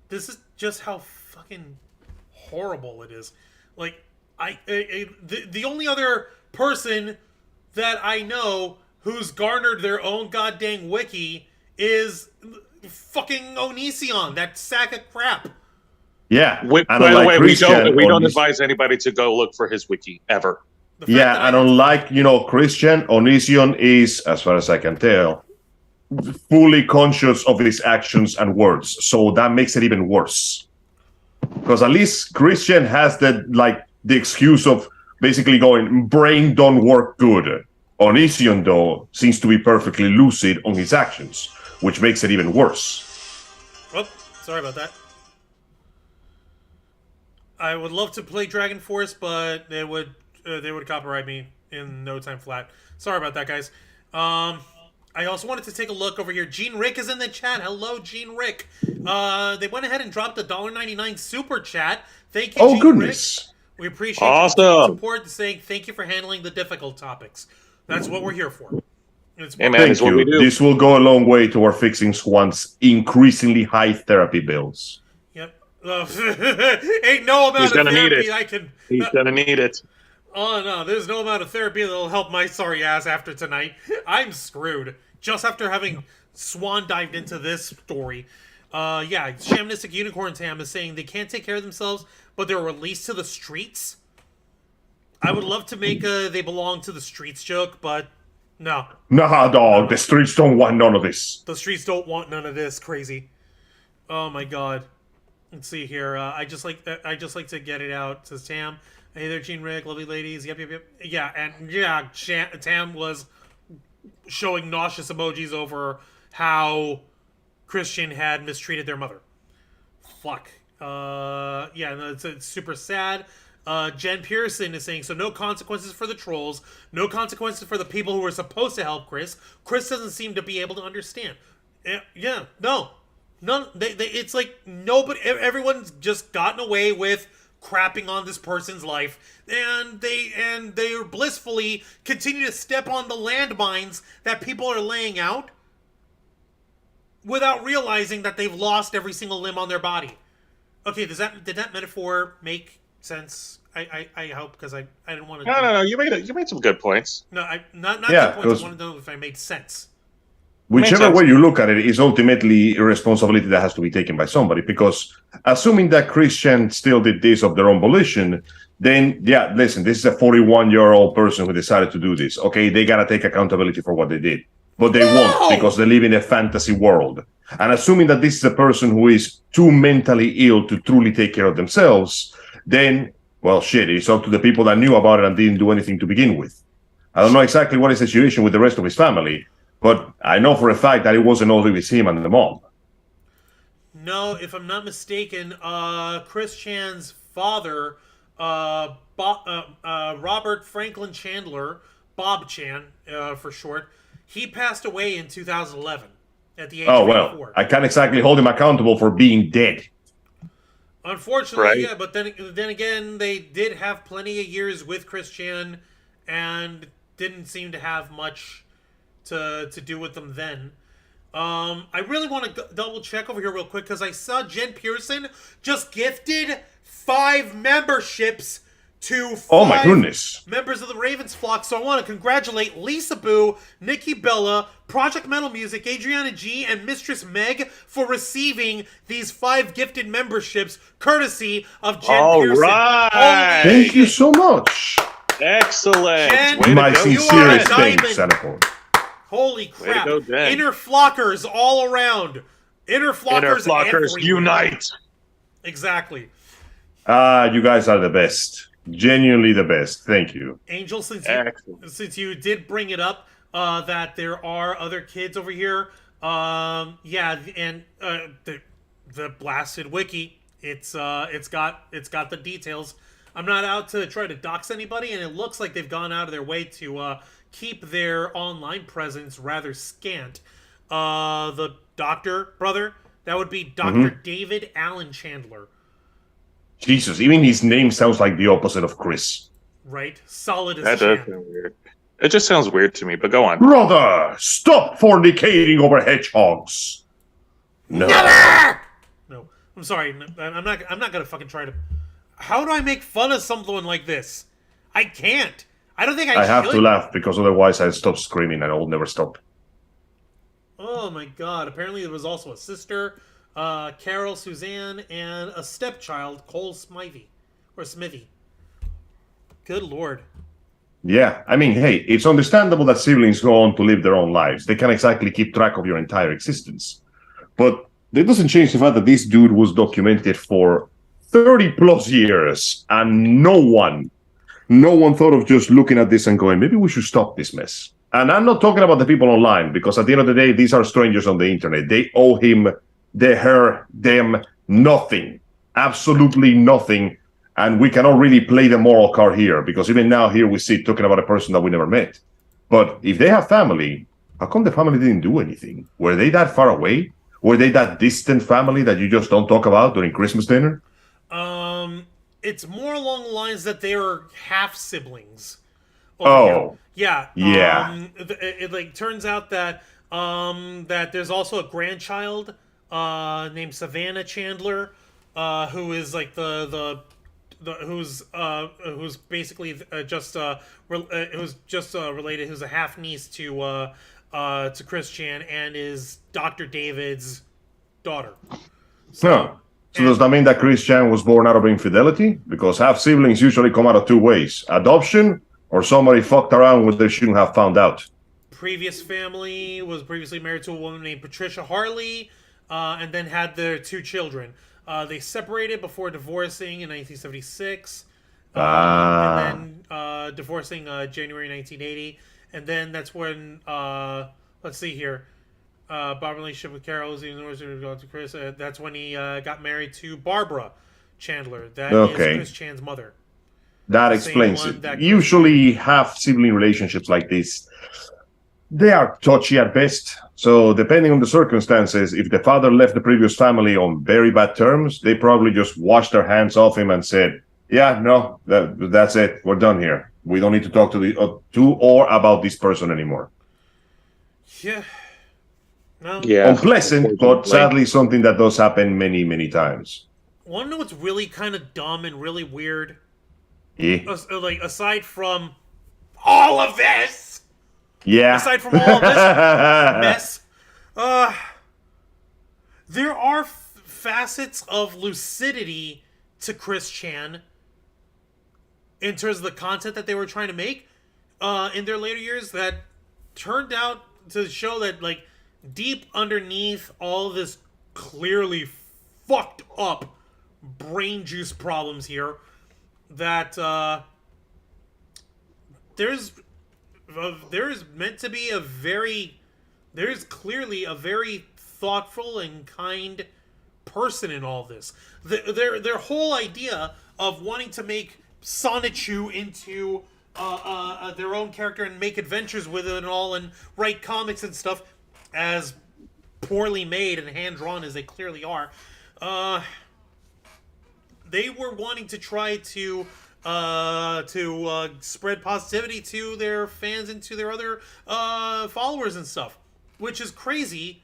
This is just how fucking horrible it is. Like, the only other person that I know who's garnered their own goddamn wiki is fucking Onision, that sack of crap. Yeah. By the way, we don't advise anybody to go look for his wiki, ever. Yeah, and unlike, Christian, Onision is, as far as I can tell, fully conscious of his actions and words. So that makes it even worse. Because at least Christian has the excuse of basically going, brain don't work good. Onision, though, seems to be perfectly lucid on his actions. which makes it even worse. Oh, sorry about that. I would love to play Dragon Force, but they would copyright me in no time flat. Sorry about that, guys. I also wanted to take a look over here. Gene Rick is in the chat. Hello, Gene Rick. They went ahead and dropped a $1.99 super chat. Thank you, Oh, Gene goodness. Rick. We appreciate your support, saying thank you for handling the difficult topics. That's what we're here for. Hey, man, Thank you. This will go a long way toward fixing Swan's increasingly high therapy bills. Yep. Ain't no amount of therapy I can... He's gonna need it. Oh, no, there's no amount of therapy that'll help my sorry ass after tonight. I'm screwed. Just after having Swan dived into this story. Yeah, Shamanistic Unicorn Tam is saying they can't take care of themselves, but they're released to the streets. I would love to make a they belong to the streets joke, but no. Nah, dog, the streets don't want none of this. The streets don't want none of this, crazy. Oh my god. Let's see here. I just like to get it out, says Tam. Hey there, Gene Rick, lovely ladies. Yep. Yeah, and yeah, Tam was showing nauseous emojis over how Christian had mistreated their mother. Fuck. Yeah, no, it's super sad. Jen Pearson is saying, so no consequences for the trolls, no consequences for the people who were supposed to help Chris. Chris doesn't seem to be able to understand. Yeah, no. None. It's like nobody, everyone's just gotten away with crapping on this person's life, and they blissfully continue to step on the landmines that people are laying out without realizing that they've lost every single limb on their body. Okay, did that metaphor make sense? I hope, because I didn't want to. No. You made some good points. No, not good points. I wanted to know if I made sense. Whichever way you look at it is ultimately a responsibility that has to be taken by somebody, because assuming that Christian still did this of their own volition, then, yeah, listen, this is a 41-year-old person who decided to do this. Okay, they got to take accountability for what they did. But they won't, because they live in a fantasy world. And assuming that this is a person who is too mentally ill to truly take care of themselves, then, well, shit, it's up to the people that knew about it and didn't do anything to begin with. I don't know exactly what is the situation with the rest of his family, but I know for a fact that it wasn't only with him and the mom. No, if I'm not mistaken, Chris Chan's father, Robert Franklin Chandler, Bob Chan for short, he passed away in 2011 at the age of 84. I can't exactly hold him accountable for being dead. Unfortunately, right. Yeah, but then again, they did have plenty of years with Chris Chan and didn't seem to have much to do with them then. I really want to double check over here real quick, because I saw Jen Pearson just gifted 5 memberships to 5 members of the Ravens flock. So I want to congratulate Lisa Boo, Nikki Bella, Project Metal Music, Adriana G, and Mistress Meg for receiving these 5 gifted memberships courtesy of Jen Pearson. Right. Thank you so much. Excellent. Jen, my sincerest thanks, Senator. Holy crap. Go, Inner flockers all around. Inner flockers unite. Exactly. You guys are the best. Genuinely the best. Thank you. Angel, since you did bring it up, that there are other kids over here, yeah, and the blasted wiki, it's got the details. I'm not out to try to dox anybody, and it looks like they've gone out of their way to keep their online presence rather scant. The doctor brother, that would be Dr. David Allen Chandler. Jesus, even his name sounds like the opposite of Chris. Right? Solid as That does sound weird. It just sounds weird to me, but go on. Brother, stop fornicating over hedgehogs. No. Never! No, I'm sorry. I'm not gonna fucking try to. How do I make fun of someone like this? I can't. I don't think I should. have to laugh, because otherwise I'll stop screaming and I'll never stop. Oh my god. Apparently there was also a sister, Carol Suzanne, and a stepchild, Cole Smithy. Or Smithy. Good lord. Yeah, I mean, hey, it's understandable that siblings go on to live their own lives. They can't exactly keep track of your entire existence. But that doesn't change the fact that this dude was documented for 30 plus years, and no one thought of just looking at this and going, maybe we should stop this mess. And I'm not talking about the people online, because at the end of the day, these are strangers on the internet. They owe him, them nothing. Absolutely nothing. And we cannot really play the moral card here, because even now here we sit talking about a person that we never met. But if they have family, how come the family didn't do anything? Were they that far away? Were they that distant family that you just don't talk about during Christmas dinner? It's more along the lines that they are half siblings. Oh, yeah. It like turns out that that there's also a grandchild named Savannah Chandler, who is like who's basically who's just related, who's a half niece to Chris Chan and is Dr. David's daughter. So does that mean that Chris Chan was born out of infidelity? Because half siblings usually come out of two ways: adoption, or somebody fucked around when they shouldn't have found out. Previous family was previously married to a woman named Patricia Harley, and then had their 2 children. They separated before divorcing in 1976, and then divorcing January 1980, and then that's when let's see here, Bob relationship with Carol, to Chris. That's when he got married to Barbara Chandler. That is Chris Chan's mother. That explains it. Usually, half sibling relationships like this, they are touchy at best. So, depending on the circumstances, if the father left the previous family on very bad terms, they probably just washed their hands off him and said, "Yeah, no, that's it. We're done here. We don't need to talk to or about this person anymore." Yeah. No. Yeah. Unpleasant, but sadly something that does happen many, many times. Want to know what's really kind of dumb and really weird? Yeah. Like, aside from all of this, Yeah. aside from all of this mess, there are facets of lucidity to Chris Chan in terms of the content that they were trying to make in their later years that turned out to show that, like, deep underneath all this clearly fucked up brain juice problems here, that there's meant to be there's clearly a very thoughtful and kind person in all this. Their whole idea of wanting to make Sonichu into their own character and make adventures with it and all, and write comics and stuff, as poorly made and hand-drawn as they clearly are, they were wanting to try to spread positivity to their fans and to their other followers and stuff, which is crazy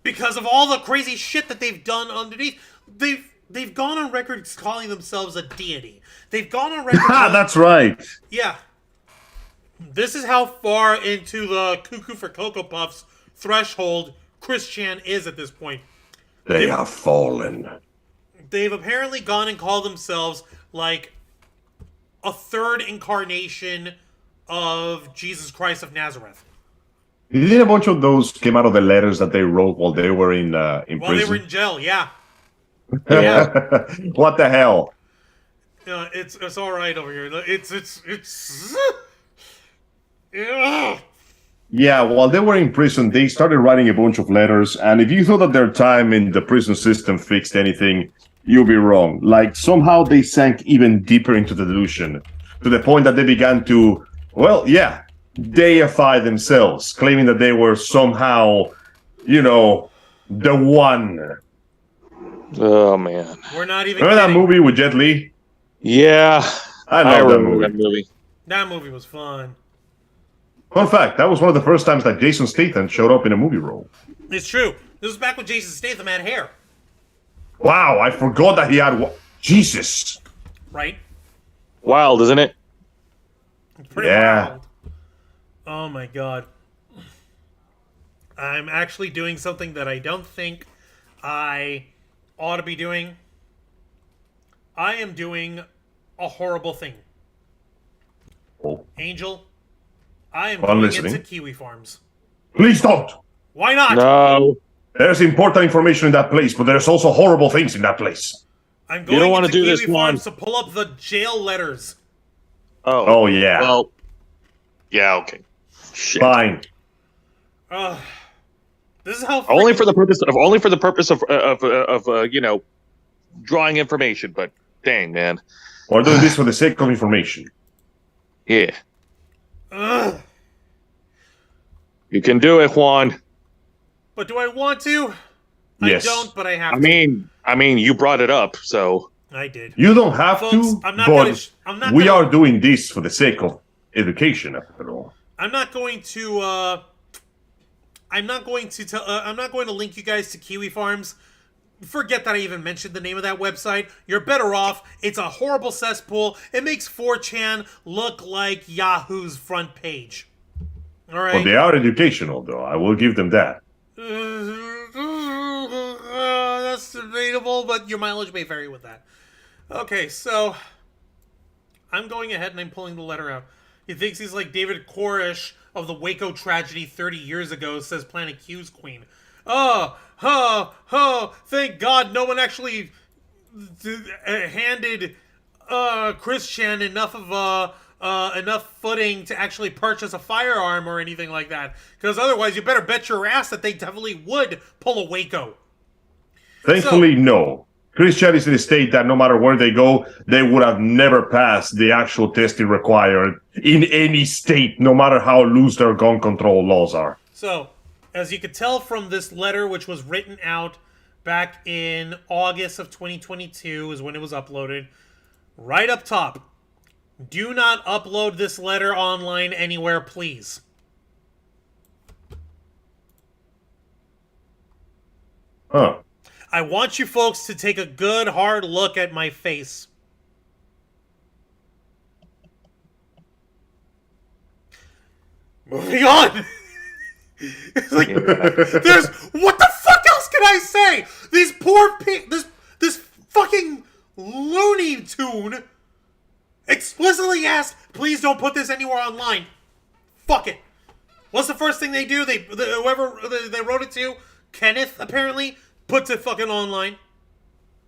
because of all the crazy shit that they've done underneath. They've gone on record calling themselves a deity. They've gone on record. That's right. Yeah. This is how far into the cuckoo for Cocoa Puffs threshold Chris Chan is at this point. They have fallen. They've apparently gone and called themselves like a third incarnation of Jesus Christ of Nazareth. You think a bunch of those came out of the letters that they wrote while they were in prison? While they were in jail, yeah. Yeah. What the hell? It's all right over here. It's yeah. Yeah, while they were in prison, they started writing a bunch of letters, and if you thought that their time in the prison system fixed anything, you'll be wrong. Like, somehow they sank even deeper into the delusion, to the point that they began to, deify themselves, claiming that they were somehow, the one. Oh, man. We're not even Remember kidding. that movie with Jet Li? Yeah. I love that remember movie. That movie was fun. Fun fact, that was one of the first times that Jason Statham showed up in a movie role. It's true. This was back when Jason Statham had hair. Wow, I forgot that he had... Jesus. Right? Wild, isn't it? Pretty Yeah. wild. Oh my god. I'm actually doing something that I don't think I ought to be doing. I am doing a horrible thing. Oh. Angel, I am I'm going listening. into Kiwi Farms. Please don't. Why not? No. There's important information in that place, but there's also horrible things in that place. I'm going don't wanna into do Kiwi this Farms one. to pull up the jail letters. Oh, yeah. Well, Yeah, okay. Shit. Fine. This is how Only for the purpose of drawing information. But dang, man. We're doing this for the sake of information. Yeah, Ugh. you can do it, Juan. But do I want to? Yes. I don't, but I have I mean, you brought it up, so I did. You don't have Folks, to, I'm not but gonna, we are doing this for the sake of education, after all. I'm not going to. I'm not going to link you guys to Kiwi Farms. Forget that I even mentioned the name of that website. You're better off. It's a horrible cesspool. It makes 4chan look like Yahoo's front page. All right. But they are educational, though. I will give them that. That's debatable, but your mileage may vary with that. Okay, so I'm going ahead and I'm pulling the letter out. He thinks he's like David Koresh of the Waco tragedy 30 years ago, says Planet Q's queen. Thank God no one actually handed Christian enough footing to actually purchase a firearm or anything like that. Because otherwise, you better bet your ass that they definitely would pull a Waco. Thankfully, no. Christian is in a state that no matter where they go, they would have never passed the actual testing required in any state, no matter how loose their gun control laws are. So, as you could tell from this letter, which was written out back in August of 2022 is when it was uploaded, right up top, do not upload this letter online anywhere, please. Huh. I want you folks to take a good, hard look at my face. Moving on! It's like, there's... What the fuck else can I say? These poor this fucking Looney Tune explicitly asked, please don't put this anywhere online. Fuck it. What's the first thing they do? Whoever they wrote it to, Kenneth, apparently, puts it fucking online.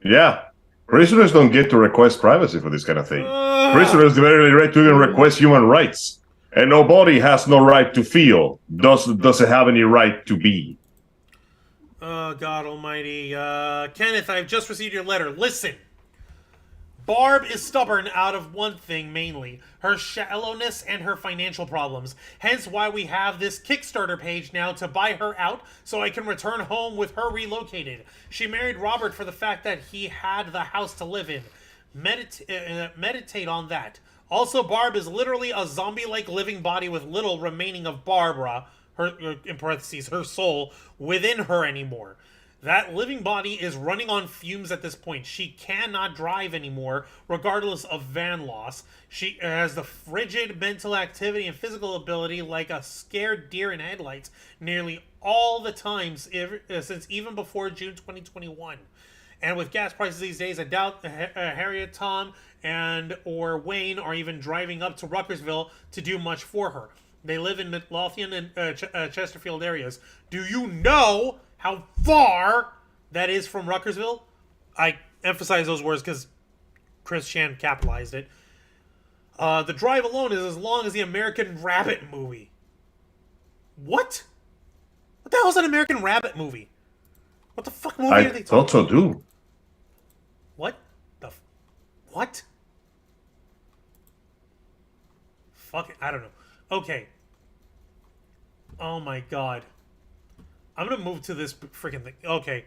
Yeah. Prisoners don't get to request privacy for this kind of thing. Prisoners have the right to even request human rights. And nobody has no right to feel, doesn't have any right to be. Oh, God almighty. Kenneth, I've just received your letter. Listen. Barb is stubborn out of one thing mainly, her shallowness and her financial problems. Hence why we have this Kickstarter page now to buy her out so I can return home with her relocated. She married Robert for the fact that he had the house to live in. Meditate on that. Also, Barb is literally a zombie-like living body with little remaining of Barbara, her in parentheses, her soul, within her anymore. That living body is running on fumes at this point. She cannot drive anymore, regardless of van loss. She has the frigid mental activity and physical ability like a scared deer in headlights nearly all the times since even before June 2021. And with gas prices these days, I doubt Harriet, Tom, and or Wayne are even driving up to Ruckersville to do much for her. They live in Midlothian and Chesterfield areas. Do you know how far that is from Ruckersville? I emphasize those words because Chris Chan capitalized it. The drive alone is as long as the American Rabbit movie. What? What the hell is an American Rabbit movie? What the fuck movie are they talking about? I thought so too. What? What? Fuck it, I don't know. Okay. Oh my god. I'm gonna move to this freaking thing. Okay.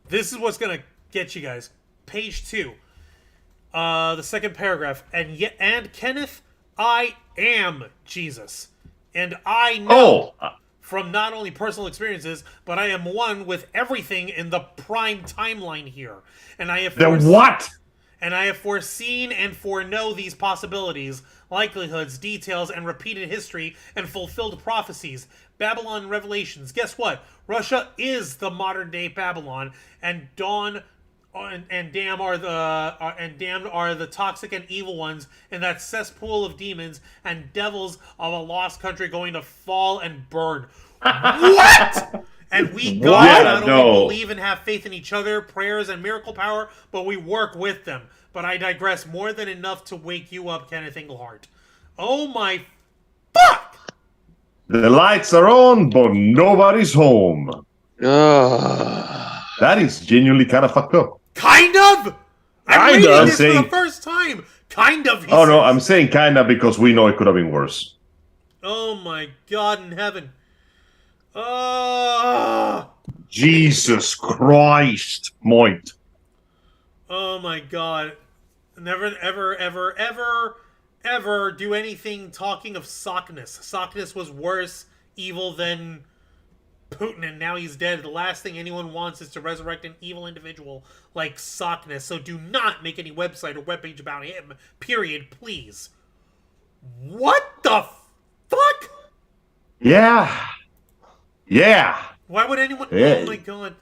This is what's gonna get you guys. Page 2. The second paragraph. And Kenneth, I am Jesus. And I know from not only personal experiences, but I am one with everything in the prime timeline here. And I have what? And I have foreseen and foreknow these possibilities, likelihoods, details, and repeated history, and fulfilled prophecies. Babylon revelations. Guess what? Russia is the modern-day Babylon, and damned are the toxic and evil ones in that cesspool of demons and devils of a lost country going to fall and burn. What? And we God not only believe and have faith in each other, prayers and miracle power, but we work with them. But I digress more than enough to wake you up, Kenneth Englehart. Oh my Fuck! The lights are on, but nobody's home. That is genuinely kind of fucked up. Kind of? I'm Kind reading of. this for the first time. Kind of, he Oh no, says. I'm saying kinda because we know it could have been worse. Oh my God in heaven. Jesus Christ, Moit. Oh my God. Never, ever, ever, ever, ever do anything talking of Sockness. Sockness was worse evil than Putin, and now he's dead. The last thing anyone wants is to resurrect an evil individual like Sockness, so do not make any website or webpage about him. Period, please. What the fuck? Yeah. Yeah. Why would anyone... Yeah. Oh my God.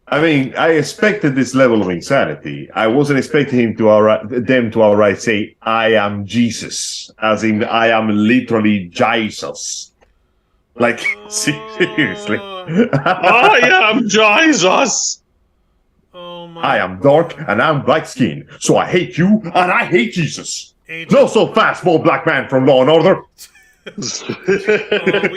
I mean, I expected this level of insanity. I wasn't expecting them to outright say, I am Jesus. As in, I am literally Jesus. Like, seriously. I am Jesus. Oh my... I am dark and I'm black skinned. So I hate you and I hate Jesus. Agent. Not so fast, small black man from Law and Order. Oh,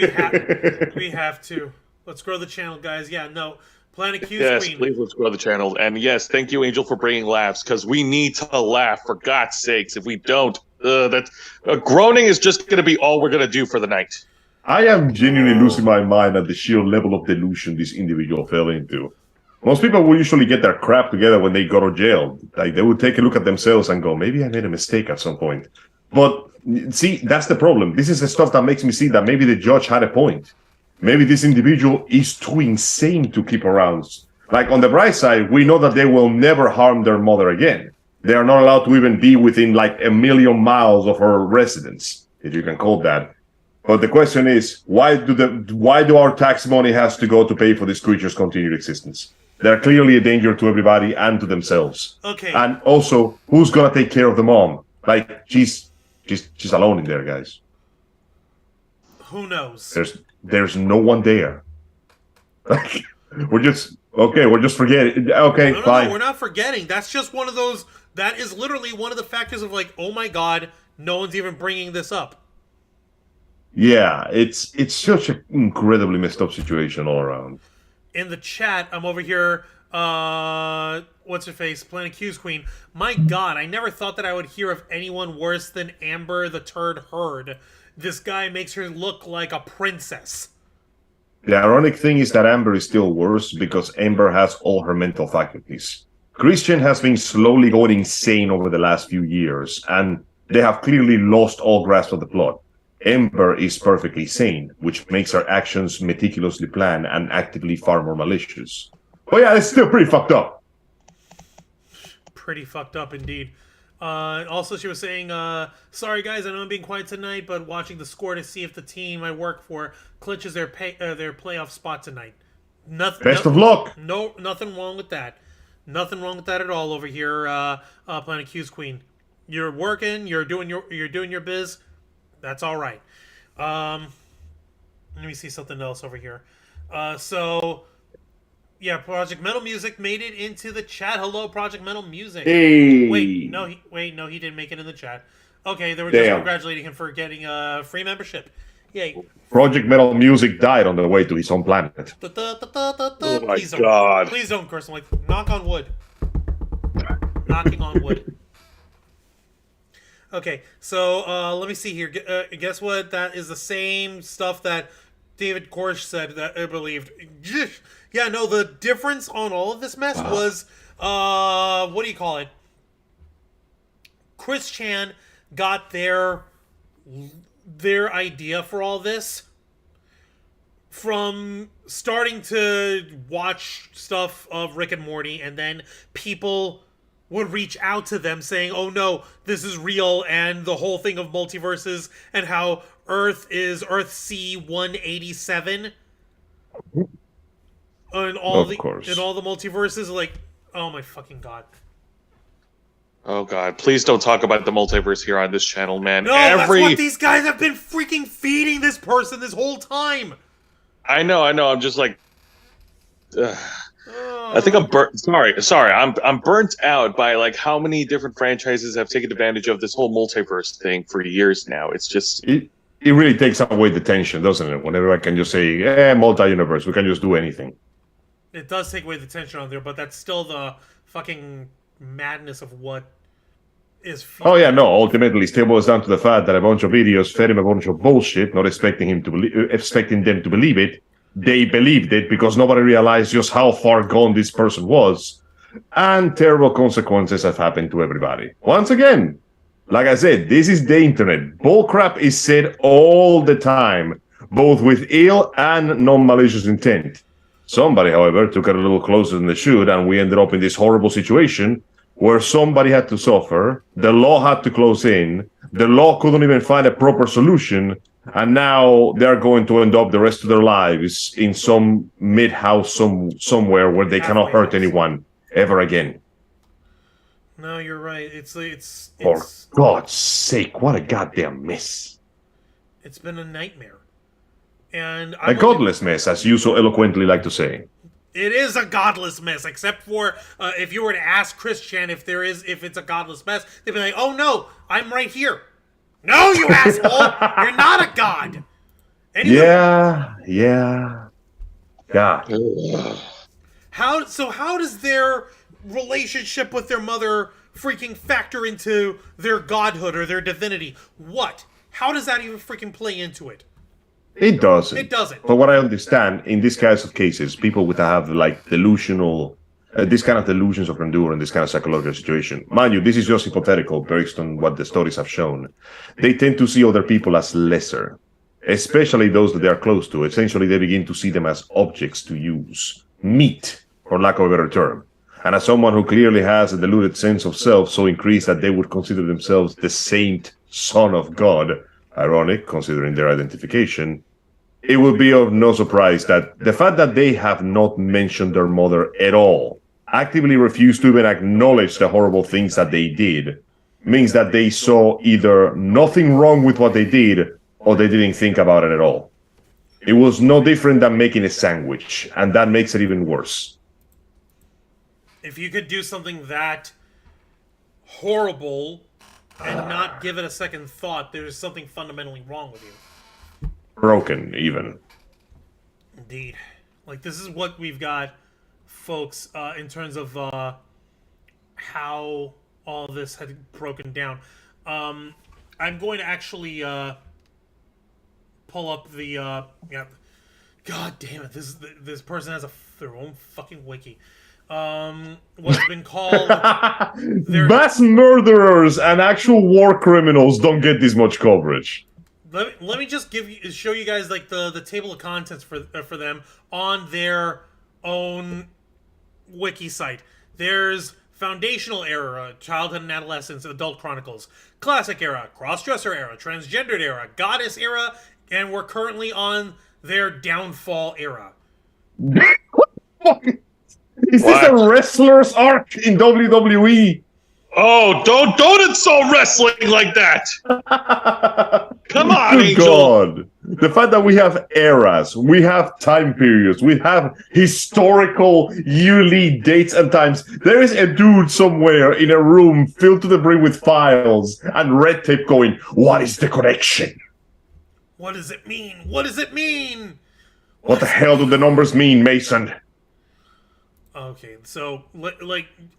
we have to. Let's grow the channel, guys. Yeah, no. Planet Q Yes, Queen. please let's grow the channel. And yes, thank you, Angel, for bringing laughs, because we need to laugh, for God's sakes. If we don't, groaning is just going to be all we're going to do for the night. I am genuinely losing my mind at the sheer level of delusion this individual fell into. Most people will usually get their crap together when they go to jail. Like, they would take a look at themselves and go, maybe I made a mistake at some point. But, see, that's the problem. This is the stuff that makes me see that maybe the judge had a point. Maybe this individual is too insane to keep around. Like, on the bright side, we know that they will never harm their mother again. They are not allowed to even be within, like, 1 million miles of her residence, if you can call that. But the question is, why do our tax money has to go to pay for this creature's continued existence? They're clearly a danger to everybody and to themselves. Okay. And also, who's gonna take care of the mom? Like, she's alone in there, guys. Who knows? There's no one there. Like, we're just forgetting. Okay, No, fine. we're not forgetting. That's just one of those. That is literally one of the factors of like, oh my God, no one's even bringing this up. Yeah, it's such an incredibly messed up situation all around. In the chat, I'm over here. What's her face? Planet Q's Queen. My God, I never thought that I would hear of anyone worse than Amber the Turd Herd. This guy makes her look like a princess. The ironic thing is that Amber is still worse because Amber has all her mental faculties. Christian has been slowly going insane over the last few years, and they have clearly lost all grasp of the plot. Amber is perfectly sane, which makes her actions meticulously planned and actively far more malicious. But yeah, it's still pretty fucked up. Pretty fucked up indeed. Also, she was saying, sorry guys, I know I'm being quiet tonight, but watching the score to see if the team I work for clinches their playoff spot tonight. Best of luck. No, nothing wrong with that. Nothing wrong with that at all over here, Planet Q's Queen. You're working, you're doing your biz. That's all right. Let me see something else over here. So, yeah, Project Metal Music made it into the chat. Hello, Project Metal Music. Hey. Wait, no, he didn't make it in the chat. Okay, they were just congratulating him for getting a free membership. Yay. Project Metal Music died on the way to his own planet. Oh my Please God. Please don't curse. I'm like, knock on wood. Knocking on wood. Okay, so let me see here. Guess what? That is the same stuff that David Korsh said that I believed. Yeah, no, the difference on all of this mess was, what do you call it? Chris Chan got their idea for all this from starting to watch stuff of Rick and Morty, and then people would reach out to them saying, oh no, this is real, and the whole thing of multiverses, and how Earth is Earth C-187, and all the multiverses, like, oh my fucking God. Oh God, please don't talk about the multiverse here on this channel, man. No, that's what these guys have been freaking feeding this person this whole time. I know, I'm just like... I think I'm burnt. Sorry. I'm burnt out by like how many different franchises have taken advantage of this whole multiverse thing for years now. It's just it really takes away the tension, doesn't it? Whenever I can just say, multi-universe, we can just do anything. It does take away the tension on there, but that's still the fucking madness of what is. Oh yeah, no. Ultimately, it still boils down to the fact that a bunch of idiots fed him a bunch of bullshit, not expecting them to believe it. They believed it because nobody realized just how far gone this person was, and terrible consequences have happened to everybody. Once again, like I said, this is the internet. Bullcrap is said all the time, both with ill and non-malicious intent. Somebody, however, took it a little closer than they should, and we ended up in this horrible situation where somebody had to suffer, the law had to close in, the law couldn't even find a proper solution, and now they're going to end up the rest of their lives in some mid-house somewhere where they cannot hurt anyone ever again. No, you're right. It's For God's sake, what a goddamn mess. It's been a nightmare. And a godless mess, as you so eloquently like to say. It is a godless mess, except for if you were to ask Christian if it's a godless mess, they'd be like, "Oh no, I'm right here." No, you asshole! You're not a god. Anyway, yeah. God. How does their relationship with their mother freaking factor into their godhood or their divinity? What? How does that even freaking play into it? It doesn't. It doesn't. But what I understand, in these kinds of cases, people would have like delusional, this kind of delusions of grandeur in this kind of psychological situation. Mind you, this is just hypothetical based on what the studies have shown. They tend to see other people as lesser, especially those that they are close to. Essentially, they begin to see them as objects to use, meat, for lack of a better term. And as someone who clearly has a deluded sense of self so increased that they would consider themselves the saint son of God, ironic considering their identification, it would be of no surprise that the fact that they have not mentioned their mother at all, actively refused to even acknowledge the horrible things that they did, means that they saw either nothing wrong with what they did or they didn't think about it at all. It was no different than making a sandwich, and that makes it even worse. If you could do something that horrible and not give it a second thought, there's something fundamentally wrong with you. Broken, even. Indeed. Like, this is what we've got, folks, in terms of how all this had broken down. I'm going to actually pull up the... yeah. God damn it, this person has their own fucking wiki. What's been called... Mass murderers and actual war criminals don't get this much coverage. Let me just show you guys like the table of contents for them on their own wiki site. There's Foundational Era, Childhood and Adolescence, Adult Chronicles, Classic Era, Crossdresser Era, Transgendered Era, Goddess Era, and we're currently on their Downfall Era. Is this a wrestler's arc in WWE? Oh, don't insult wrestling like that! Come on, Good Angel! God. The fact that we have eras, we have time periods, we have historical yearly dates and times. There is a dude somewhere in a room filled to the brim with files and red tape going, what is the connection? What does it mean? What does it mean? What the hell do the numbers mean, Mason? Okay, so,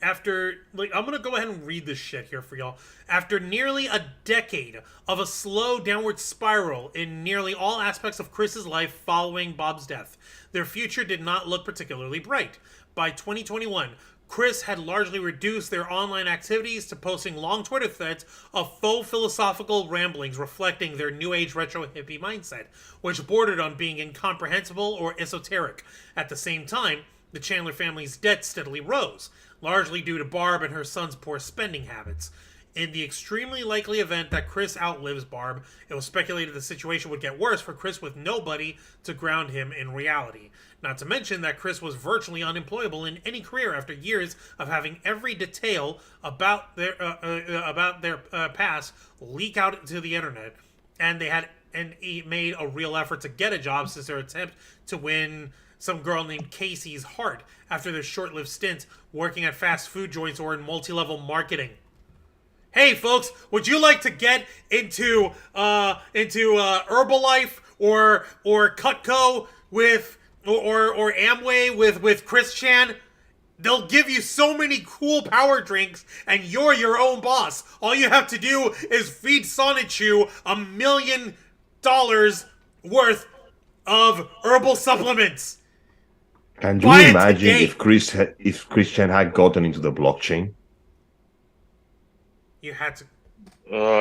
after, I'm gonna go ahead and read this shit here for y'all. After nearly a decade of a slow downward spiral in nearly all aspects of Chris's life following Bob's death, their future did not look particularly bright. By 2021, Chris had largely reduced their online activities to posting long Twitter threads of faux philosophical ramblings reflecting their new age retro hippie mindset, which bordered on being incomprehensible or esoteric. At the same time, the Chandler family's debt steadily rose, largely due to Barb and her son's poor spending habits. In the extremely likely event that Chris outlives Barb, it was speculated the situation would get worse for Chris with nobody to ground him in reality. Not to mention that Chris was virtually unemployable in any career after years of having every detail about their past leak out to the internet, and he made a real effort to get a job since their attempt to win some girl named Casey's heart after their short-lived stint working at fast food joints or in multi-level marketing. Hey, folks, would you like to get into Herbalife or Cutco with or Amway with Chris Chan? They'll give you so many cool power drinks, and you're your own boss. All you have to do is feed Sonichu $1 million worth of herbal supplements. Can you imagine if Chris Chan had gotten into the blockchain? You had to.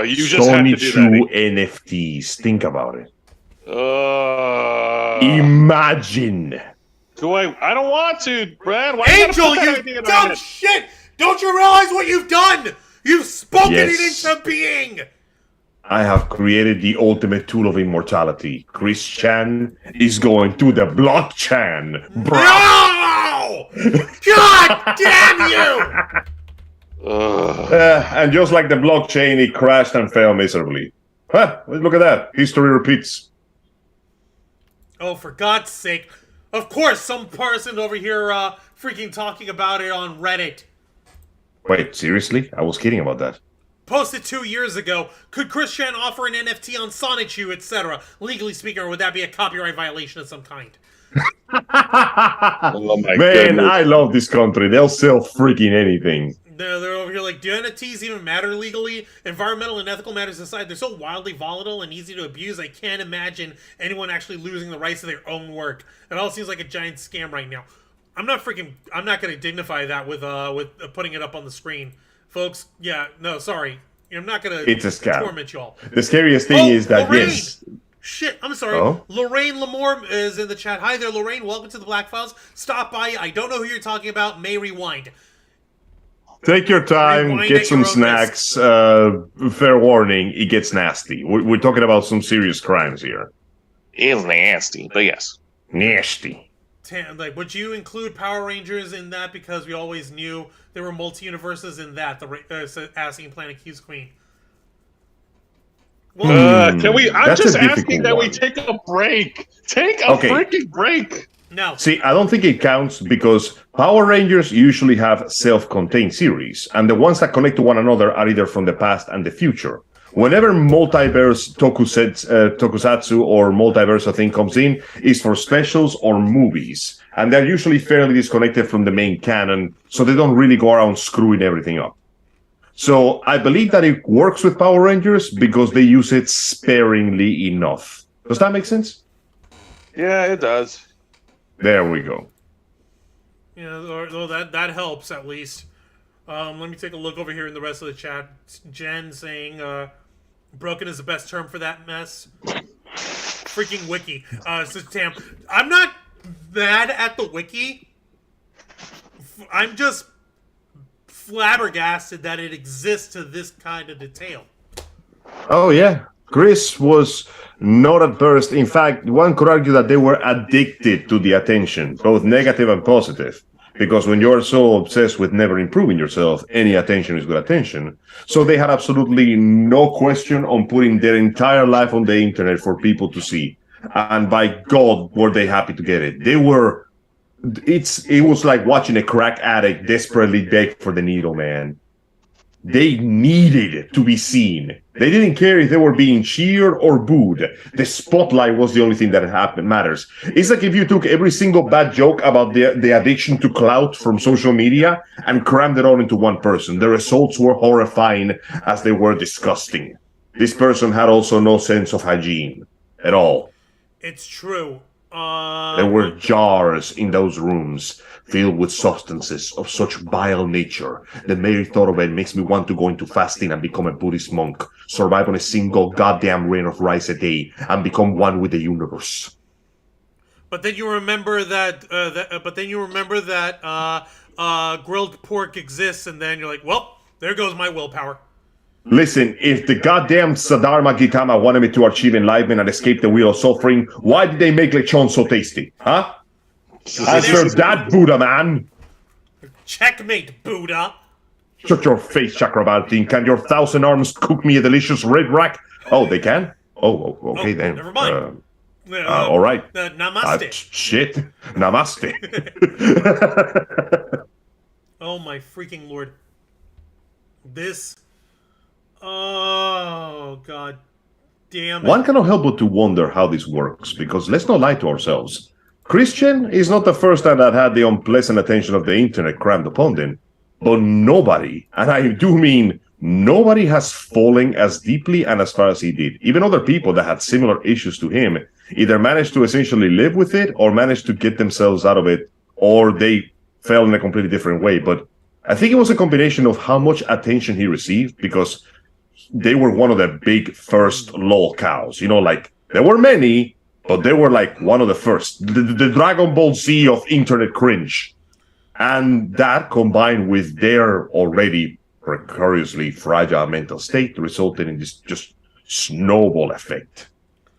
You just have to do that. NFTs. Think about it. Imagine. I don't want to, Brad. Why Angel, you dumb shit! Don't you realize what you've done? You've spoken it into being! I have created the ultimate tool of immortality. Chris Chan is going to the blockchain, bro. No! God damn you! And just like the blockchain, it crashed and fell miserably. Huh, look at that. History repeats. Oh, for God's sake. Of course, some person over here freaking talking about it on Reddit. Wait, seriously? I was kidding about that. Posted 2 years ago. Could Chris Chan offer an NFT on Sonichu, etc.? Legally speaking, or would that be a copyright violation of some kind? Oh my goodness. I love this country. They'll sell freaking anything. They're over here like, do NFTs even matter legally? Environmental and ethical matters aside, they're so wildly volatile and easy to abuse, I can't imagine anyone actually losing the rights to their own work. It all seems like a giant scam right now. I'm not going to dignify that with putting it up on the screen. Folks, yeah, no, sorry. I'm not going to torment y'all. The scariest thing is that, Lorraine! yes. Shit, I'm sorry. Lorraine Lamore is in the chat. Hi there, Lorraine. Welcome to the Black Files. Stop by. I don't know who you're talking about. May rewind. Take your time, get some snacks. Fair warning, it gets nasty. We're talking about some serious crimes here. It's nasty, but yes. Nasty. Like, would you include Power Rangers in that? Because we always knew there were multi-universes in that. Asking Planet Q's Queen. Can we? I'm just asking that we take a break. Take a freaking break. No. See, I don't think it counts because Power Rangers usually have self-contained series, and the ones that connect to one another are either from the past and the future. Whenever multiverse tokusatsu or multiverse thing comes in, is for specials or movies, and they're usually fairly disconnected from the main canon, so they don't really go around screwing everything up. So I believe that it works with Power Rangers because they use it sparingly enough. Does that make sense? Yeah, it does. There we go. Yeah, that helps at least. Let me take a look over here in the rest of the chat. Jen saying, broken is the best term for that mess. Freaking wiki. So Tam, I'm not mad at the wiki. I'm just flabbergasted that it exists to this kind of detail. Oh, yeah. Chris was not at first. In fact, one could argue that they were addicted to the attention, both negative and positive. Because when you're so obsessed with never improving yourself, any attention is good attention. So they had absolutely no question on putting their entire life on the internet for people to see. And by God, were they happy to get it. It was like watching a crack addict desperately beg for the needle, man. They needed to be seen. They didn't care if they were being cheered or booed. The spotlight was the only thing that matters. It's like if you took every single bad joke about the addiction to clout from social media and crammed it all into one person. The results were horrifying as they were disgusting. This person had also no sense of hygiene at all. It's true. There were jars in those rooms filled with substances of such vile nature. The mere thought of it makes me want to go into fasting and become a Buddhist monk, survive on a single goddamn grain of rice a day, and become one with the universe. But then you remember that. Grilled pork exists, and then you're like, well, there goes my willpower. Listen, if the goddamn Saddharma Gautama wanted me to achieve enlightenment and escape the wheel of suffering, why did they make lechon so tasty? Huh? Answer that, Buddha man! Checkmate, Buddha! Shut your face, Chakravartin. Can your 1,000 arms cook me a delicious red rack? Oh, they can? Oh, okay then. Never mind. All right. Namaste. Shit. Namaste. Oh my freaking lord. This. Oh god damn it. One cannot help but to wonder how this works, because let's not lie to ourselves. Christian is not the first time that had the unpleasant attention of the internet crammed upon them. But nobody, and I do mean nobody, has fallen as deeply and as far as he did. Even other people that had similar issues to him either managed to essentially live with it or managed to get themselves out of it, or they fell in a completely different way. But I think it was a combination of how much attention he received, because they were one of the big first lol cows. You know, like, there were many, but they were like one of the first. The Dragon Ball Z of internet cringe. And that, combined with their already precariously fragile mental state, resulted in this just snowball effect.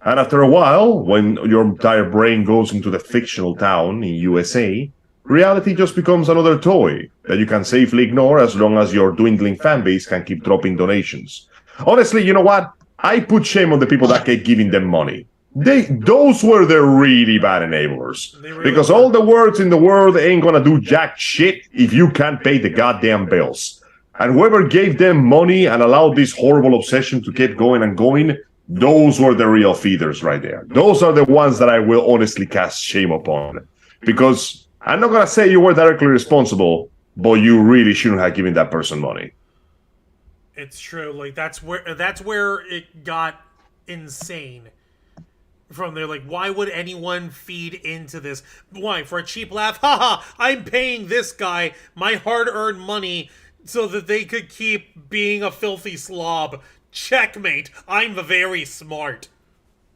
And after a while, when your entire brain goes into the fictional town in USA, reality just becomes another toy that you can safely ignore as long as your dwindling fan base can keep dropping donations. Honestly, you know what? I put shame on the people that keep giving them money. Those were the really bad enablers. Because all the words in the world ain't gonna do jack shit if you can't pay the goddamn bills. And whoever gave them money and allowed this horrible obsession to keep going and going, those were the real feeders right there. Those are the ones that I will honestly cast shame upon. Because I'm not gonna say you were directly responsible, but you really shouldn't have given that person money. It's true. Like, that's where it got insane. From there, like, why would anyone feed into this? Why? For a cheap laugh? Haha, I'm paying this guy my hard-earned money so that they could keep being a filthy slob. Checkmate. I'm very smart.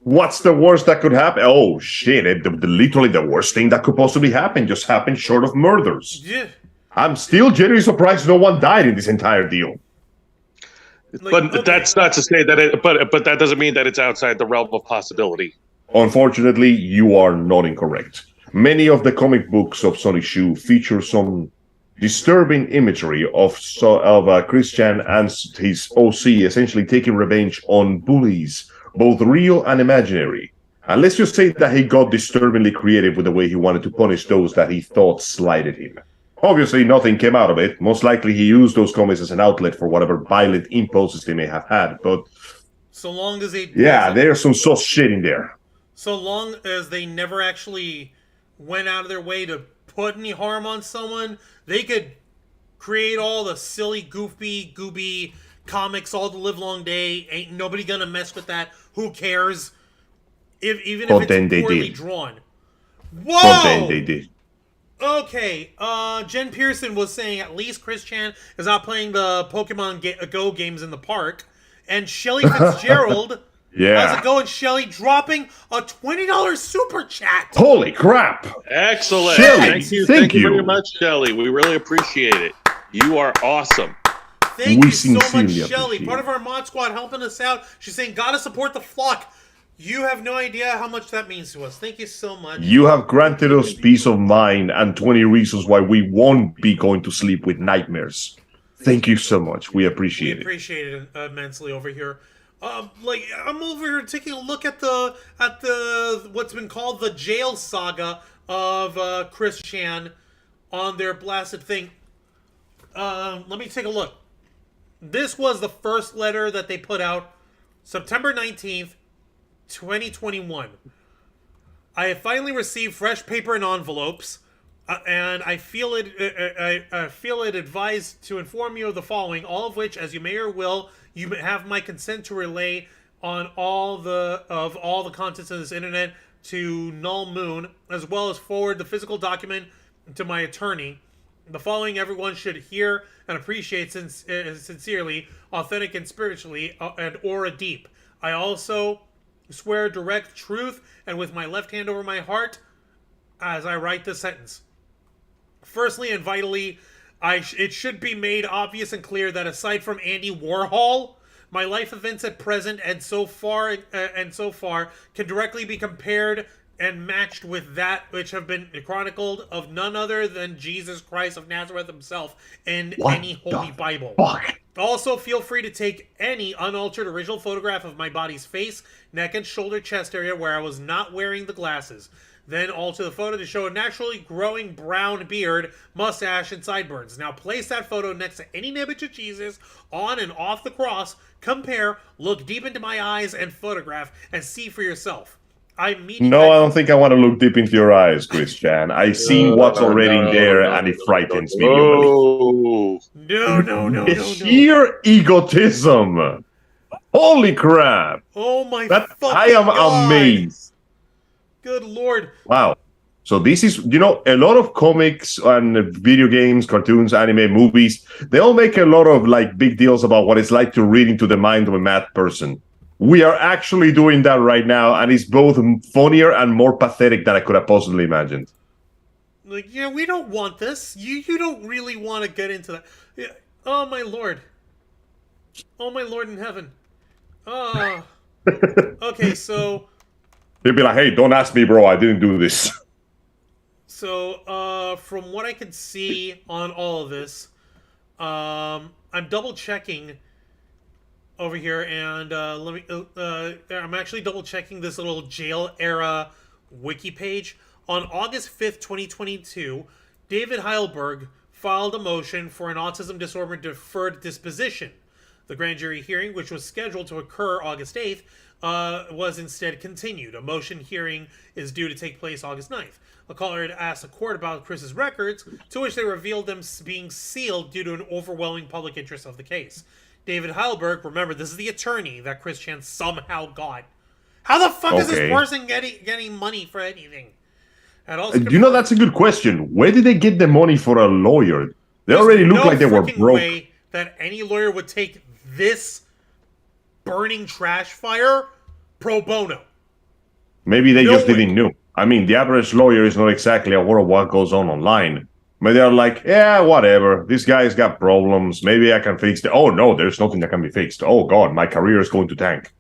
What's the worst that could happen? Oh, shit. Literally the worst thing that could possibly happen just happened short of murders. Yeah. I'm still genuinely surprised no one died in this entire deal. Like, but okay. That's not to say that it, but that doesn't mean that it's outside the realm of possibility. Unfortunately, you are not incorrect. Many of the comic books of sonichu feature some disturbing imagery of Christian and his OC essentially taking revenge on bullies, both real and imaginary. And let's just say that he got disturbingly creative with the way he wanted to punish those that he thought slighted him. Obviously, nothing came out of it. Most likely, he used those comics as an outlet for whatever violent impulses they may have had. But so long as they there's some sus shit in there. So long as they never actually went out of their way to put any harm on someone, they could create all the silly, goofy, gooby comics all the live long day. Ain't nobody gonna mess with that. Who cares? Even if it's poorly drawn. Whoa! But then they did. Okay, Jen Pearson was saying at least Chris Chan is not playing the Pokemon Go games in the park. And Shelly Fitzgerald, how's it going, Shelly? Dropping a $20 super chat. Holy crap! Excellent. Shelly, thank you very much, Shelly. We really appreciate it. You are awesome. Thank you so much, Shelly. Part of our mod squad helping us out. She's saying, gotta support the flock. You have no idea how much that means to us. Thank you so much. You have granted us peace of mind and 20 reasons why we won't be going to sleep with nightmares. Thank you so much. We appreciate it. We appreciate it immensely over here. Like, I'm over here taking a look at the what's been called the jail saga of Chris Chan on their blasted thing. Let me take a look. This was the first letter that they put out September 19th, 2021. I have finally received fresh paper and envelopes, and I feel it advised to inform you of the following, all of which, as you may or will, you have my consent to relay on all the contents of this internet to Null Moon, as well as forward the physical document to my attorney. The following everyone should hear and appreciate sincerely, authentic and spiritually, and aura deep. I also swear direct truth and with my left hand over my heart as I write this sentence. Firstly and vitally, it should be made obvious and clear that aside from Andy Warhol, my life events at present and so far can directly be compared and matched with that which have been chronicled of none other than Jesus Christ of Nazareth himself in any holy Bible. Fuck? Also, feel free to take any unaltered original photograph of my body's face, neck, and shoulder chest area where I was not wearing the glasses. Then alter the photo to show a naturally growing brown beard, mustache, and sideburns. Now place that photo next to any image of Jesus on and off the cross. Compare, look deep into my eyes and photograph, and see for yourself. I don't think I want to look deep into your eyes, Christian. I've seen what's already there, and it frightens me. No. Sheer egotism. Holy crap. Oh my fucking I am God. amazed. Good Lord. Wow. So this is, a lot of comics and video games, cartoons, anime, movies, they all make a lot of big deals about what it's like to read into the mind of a mad person. We are actually doing that right now, and it's both funnier and more pathetic than I could have possibly imagined. We don't want this. You don't really want to get into that. Yeah. Oh my Lord. Oh my Lord in heaven. Oh. Okay, so... They'd be like, hey, don't ask me, bro. I didn't do this. So, from what I can see on all of this, I'm double-checking over here, and I'm actually double-checking this little jail-era wiki page. On August 5th, 2022, David Heilberg filed a motion for an autism disorder deferred disposition. The grand jury hearing, which was scheduled to occur August 8th, was instead continued. A motion hearing is due to take place August 9th. A caller had asked the court about Chris's records, to which they revealed them being sealed due to an overwhelming public interest of the case. David Heilberg, remember, this is the attorney that Chris Chan somehow got. How the fuck is this person getting money for anything? And also, that's a good question. Where did they get the money for a lawyer? They already look like they were broke. Way that any lawyer would take this burning trash fire pro bono. Maybe they just didn't know. I mean, the average lawyer is not exactly aware of what goes on online. But they're like, yeah, whatever. This guy's got problems. Maybe I can fix it. Oh, no, there's nothing that can be fixed. Oh, God, my career is going to tank.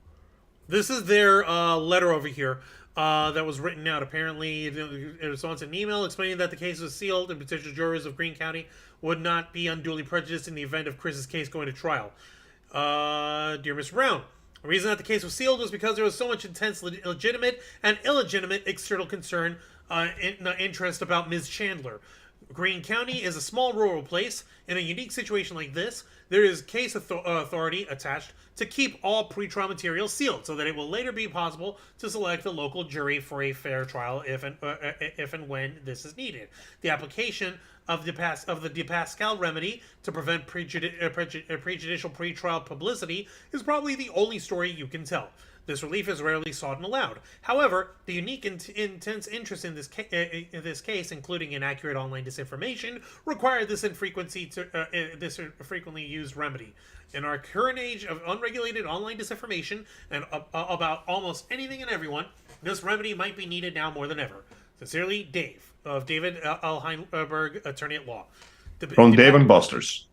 This is their letter over here that was written out. Apparently, in response to an email explaining that the case was sealed and potential jurors of Greene County would not be unduly prejudiced in the event of Chris's case going to trial. Dear Mr. Brown, the reason that the case was sealed was because there was so much intense legitimate and illegitimate external concern interest about Ms. Chandler. Greene County is a small rural place. In a unique situation like this, there is case authority attached to keep all pretrial material sealed so that it will later be possible to select a local jury for a fair trial if and when this is needed. The application of the de Pascal remedy to prevent prejudicial pretrial publicity is probably the only story you can tell. This relief is rarely sought and allowed. However, the unique intense interest in this case, including inaccurate online disinformation, require this frequently used remedy. In our current age of unregulated online disinformation and about almost anything and everyone, this remedy might be needed now more than ever. Sincerely, Dave, of David L. Heilberg, attorney at law. From Dave and Buster's.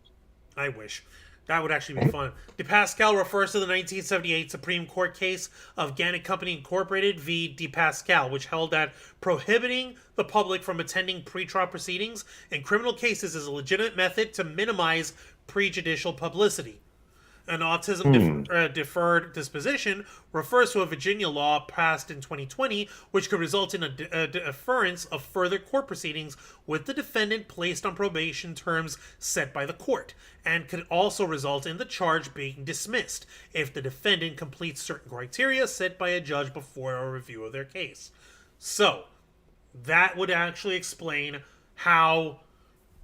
I wish. That would actually be fun. De Pascal refers to the 1978 Supreme Court case of Gannett Company Incorporated v. De Pascal, which held that prohibiting the public from attending pretrial proceedings in criminal cases is a legitimate method to minimize prejudicial publicity. An autism deferred disposition refers to a Virginia law passed in 2020, which could result in a deference of further court proceedings with the defendant placed on probation terms set by the court, and could also result in the charge being dismissed if the defendant completes certain criteria set by a judge before a review of their case. So, that would actually explain how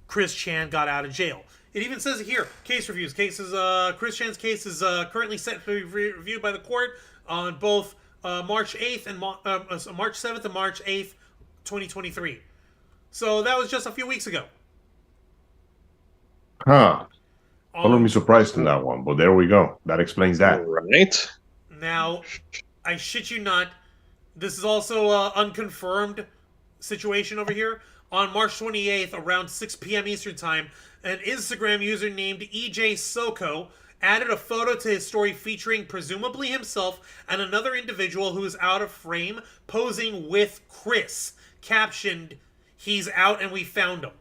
Chris Chan got out of jail. It even says here, case reviews. Chris Chan's case is currently set to be reviewed by the court on both March 8th and March 7th and March 8th, 2023. So that was just a few weeks ago. Huh. I wouldn't be surprised in that one, but there we go. That explains that. Right. Now, I shit you not, this is also an unconfirmed situation over here. On March 28th, around 6 p.m. Eastern Time, an Instagram user named EJ Soko added a photo to his story featuring presumably himself and another individual who is out of frame posing with Chris, captioned, "He's out and we found him."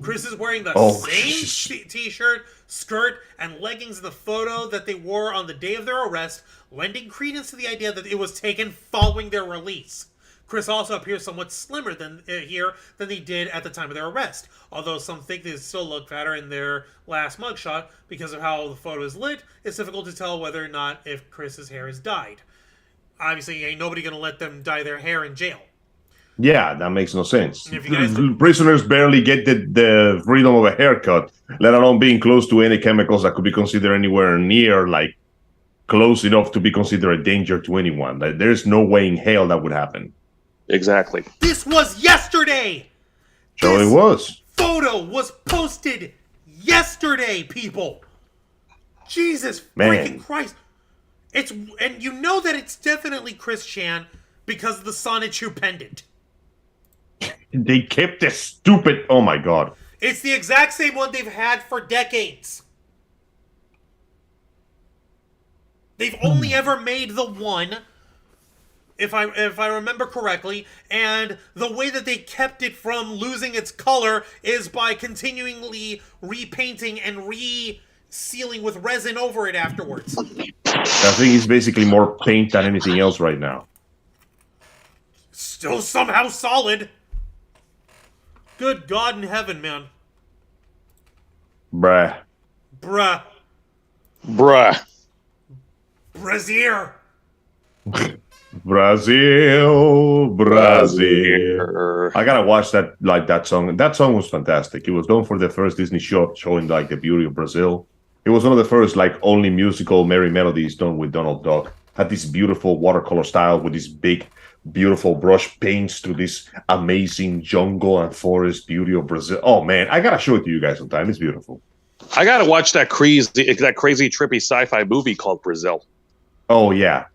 Chris is wearing the Oh, same t-shirt, skirt, and leggings in the photo that they wore on the day of their arrest, lending credence to the idea that it was taken following their release. Chris also appears somewhat slimmer than they did at the time of their arrest, although some think they still look fatter in their last mugshot because of how the photo is lit. It's difficult to tell whether or not if Chris's hair is dyed. Obviously, ain't nobody gonna let them dye their hair in jail. Yeah, that makes no sense. If you guys Prisoners barely get the freedom of a haircut, let alone being close to any chemicals that could be considered anywhere near, like, close enough to be considered a danger to anyone. Like, there's no way in hell that would happen. Exactly. This was yesterday! So This it was. photo was posted yesterday, people! Jesus Man. freaking Christ. And you know that it's definitely Chris Chan because of the sonichu pendant. They kept this stupid... Oh, my God. It's the exact same one they've had for decades. They've only ever made the one, if I remember correctly, and the way that they kept it from losing its color is by continually repainting and resealing with resin over it afterwards. I think it's basically more paint than anything else right now. Still somehow solid. Good God in heaven, man. Bruh. Bruh. Brazier. Brazil. I gotta watch that song. That song was fantastic. It was done for the first Disney show showing like the beauty of Brazil. It was one of the first like only musical merry melodies done with Donald Duck. Had this beautiful watercolor style with this big, beautiful brush paints to this amazing jungle and forest beauty of Brazil. Oh man, I gotta show it to you guys sometime. It's beautiful. I gotta watch that crazy trippy sci-fi movie called Brazil. Oh yeah,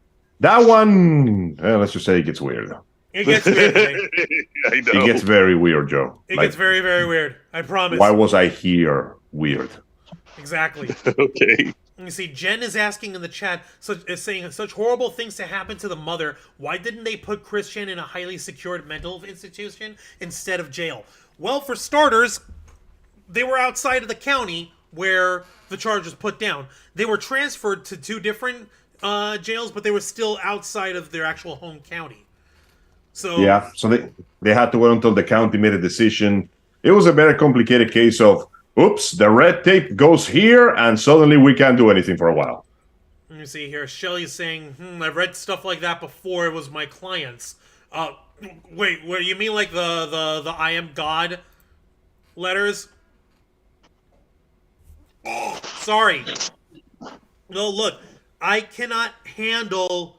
that one. Let's just say it gets weird. It gets weird, Jake. I know. It gets very weird, Joe. It gets very, very weird. I promise. Why was I here? Weird. Exactly. Okay. You see, Jen is asking in the chat, saying such horrible things to happen to the mother. Why didn't they put Christian in a highly secured mental institution instead of jail? Well, for starters, they were outside of the county where the charge was put down. They were transferred to two different jails, but they were still outside of their actual home county. So yeah, so they had to wait until the county made a decision. It was a very complicated case of, oops, the red tape goes here, and suddenly we can't do anything for a while. Let me see here. Shelly's saying, I've read stuff like that before. It was my clients. Wait, what, you mean like the I am God letters? Oh, sorry. No, look, I cannot handle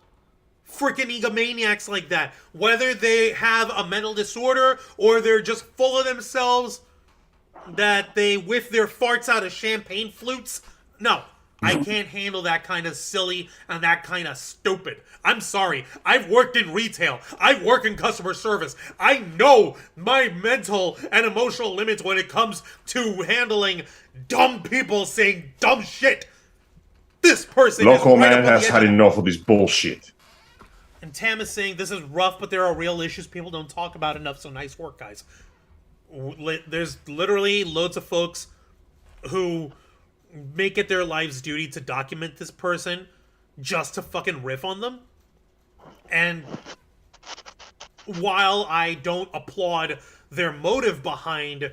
freaking egomaniacs like that. Whether they have a mental disorder or they're just full of themselves, that they whiff their farts out of champagne flutes. No, I can't handle that kind of silly and that kind of stupid. I'm sorry. I've worked in retail. I work in customer service. I know my mental and emotional limits when it comes to handling dumb people saying dumb shit. This person Local is right man up on the has edge had of it. enough of this bullshit. And Tam is saying, this is rough, but there are real issues people don't talk about enough, so nice work, guys. There's literally loads of folks who make it their life's duty to document this person just to fucking riff on them. And while I don't applaud their motive behind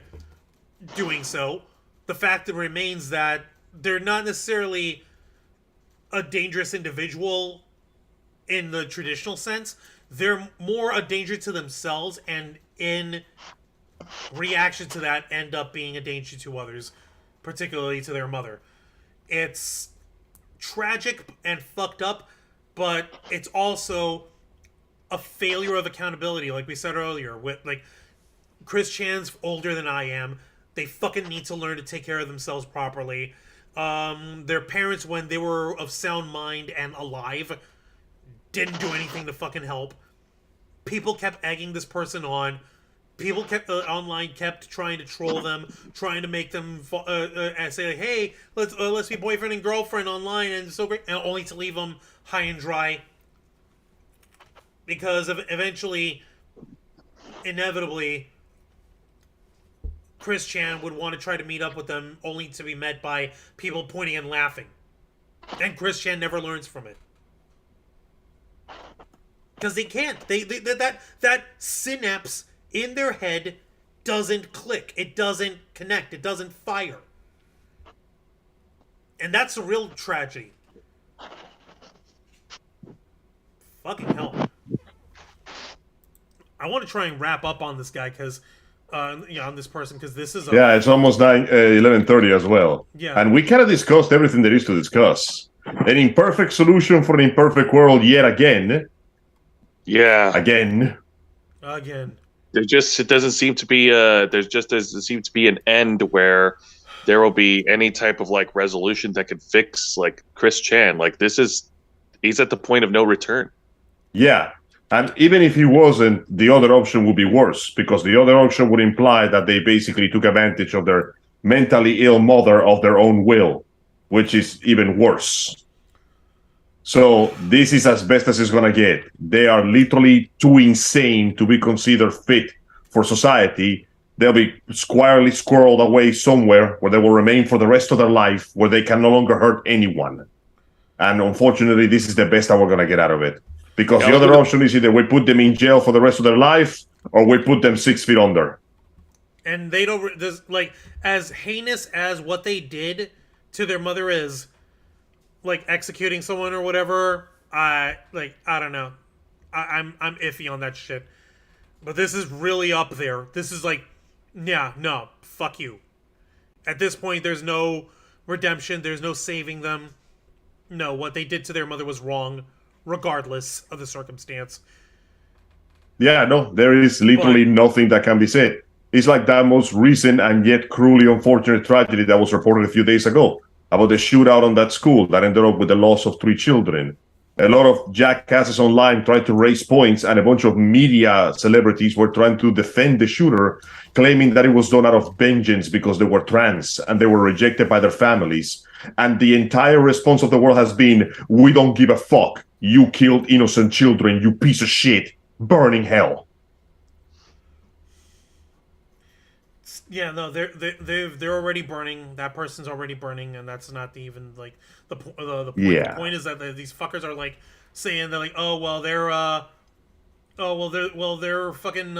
doing so, the fact remains that they're not necessarily a dangerous individual in the traditional sense. They're more a danger to themselves, and in reaction to that end up being a danger to others, particularly to their mother. It's tragic and fucked up, but it's also a failure of accountability, like we said earlier. With like, Chris Chan's older than I am. They fucking need to learn to take care of themselves properly. Their parents, when they were of sound mind and alive, didn't do anything to fucking help. People kept egging this person on. People kept online kept trying to troll them, trying to make them say, like, "Hey, let's be boyfriend and girlfriend online," and it's so great, and only to leave them high and dry. Because eventually, inevitably, Chris Chan would want to try to meet up with them only to be met by people pointing and laughing. And Chris Chan never learns from it. Because they can't. That synapse in their head doesn't click. It doesn't connect. It doesn't fire. And that's a real tragedy. Fucking hell. I want to try and wrap up on this guy because, on this person, because this is Yeah, it's almost 11:30 as well. Yeah. And we kind of discussed everything there is to discuss. An imperfect solution for an imperfect world yet again. Yeah. Again. There doesn't seem to be doesn't seem to be an end where there will be any type of like resolution that could fix like Chris Chan. Like he's at the point of no return. Yeah. And even if he wasn't, the other option would be worse, because the other option would imply that they basically took advantage of their mentally ill mother of their own will, which is even worse. So this is as best as it's going to get. They are literally too insane to be considered fit for society. They'll be squarely squirreled away somewhere where they will remain for the rest of their life, where they can no longer hurt anyone. And unfortunately, this is the best that we're going to get out of it. Because the other option is either we put them in jail for the rest of their life, or we put them 6 feet under. And they don't, like, as heinous as what they did to their mother is, like, executing someone or whatever, I don't know. I'm iffy on that shit. But this is really up there. This is like, yeah, no, fuck you. At this point, there's no redemption. There's no saving them. No, what they did to their mother was wrong, regardless of the circumstance. Yeah, no, there is literally nothing that can be said. It's like that most recent and yet cruelly unfortunate tragedy that was reported a few days ago about the shootout on that school that ended up with the loss of 3 children. A lot of jackasses online tried to raise points, and a bunch of media celebrities were trying to defend the shooter, claiming that it was done out of vengeance because they were trans and they were rejected by their families. And the entire response of the world has been, we don't give a fuck. You killed innocent children, you piece of shit. Burning hell. Yeah, no, they're already burning. That person's already burning, and that's not even like the point. Yeah. The point is that these fuckers are like saying they're like, they're fucking.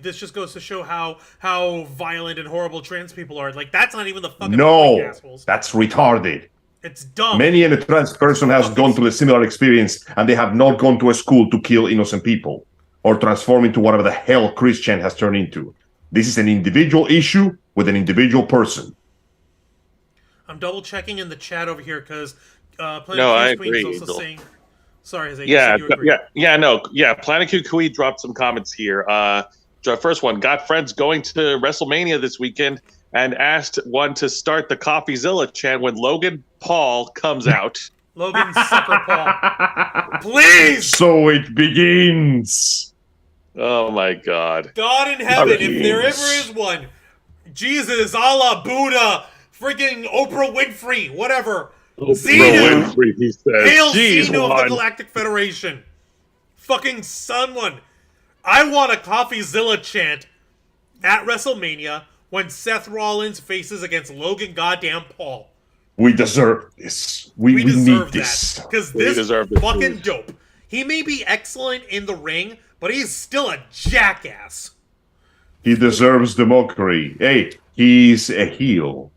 This just goes to show how violent and horrible trans people are. Like, that's not even the fucking point, assholes. That's retarded. It's dumb. Many a trans person has gone through a similar experience, and they have not gone to a school to kill innocent people or transform into whatever the hell Chris Chan has turned into. This is an individual issue with an individual person. I'm double checking in the chat over here because I agree. is also saying. Sorry, Jose, Planet Kukui dropped some comments here. The first one, got friends going to WrestleMania this weekend and asked one to start the CoffeeZilla chant when Logan Paul comes out. Logan Sucker Paul. Please! So it begins. Oh my God. God in heaven, if there ever is one. Jesus, Allah, Buddha, freaking Oprah Winfrey, whatever. Oprah Winfrey, he says. Hail Xeno of the Galactic Federation. Fucking someone. I want a CoffeeZilla chant at WrestleMania when Seth Rollins faces against Logan goddamn Paul. We deserve this. We deserve need this. Because this is fucking dope. He may be excellent in the ring, but he's still a jackass. He deserves the mockery. Hey, he's a heel.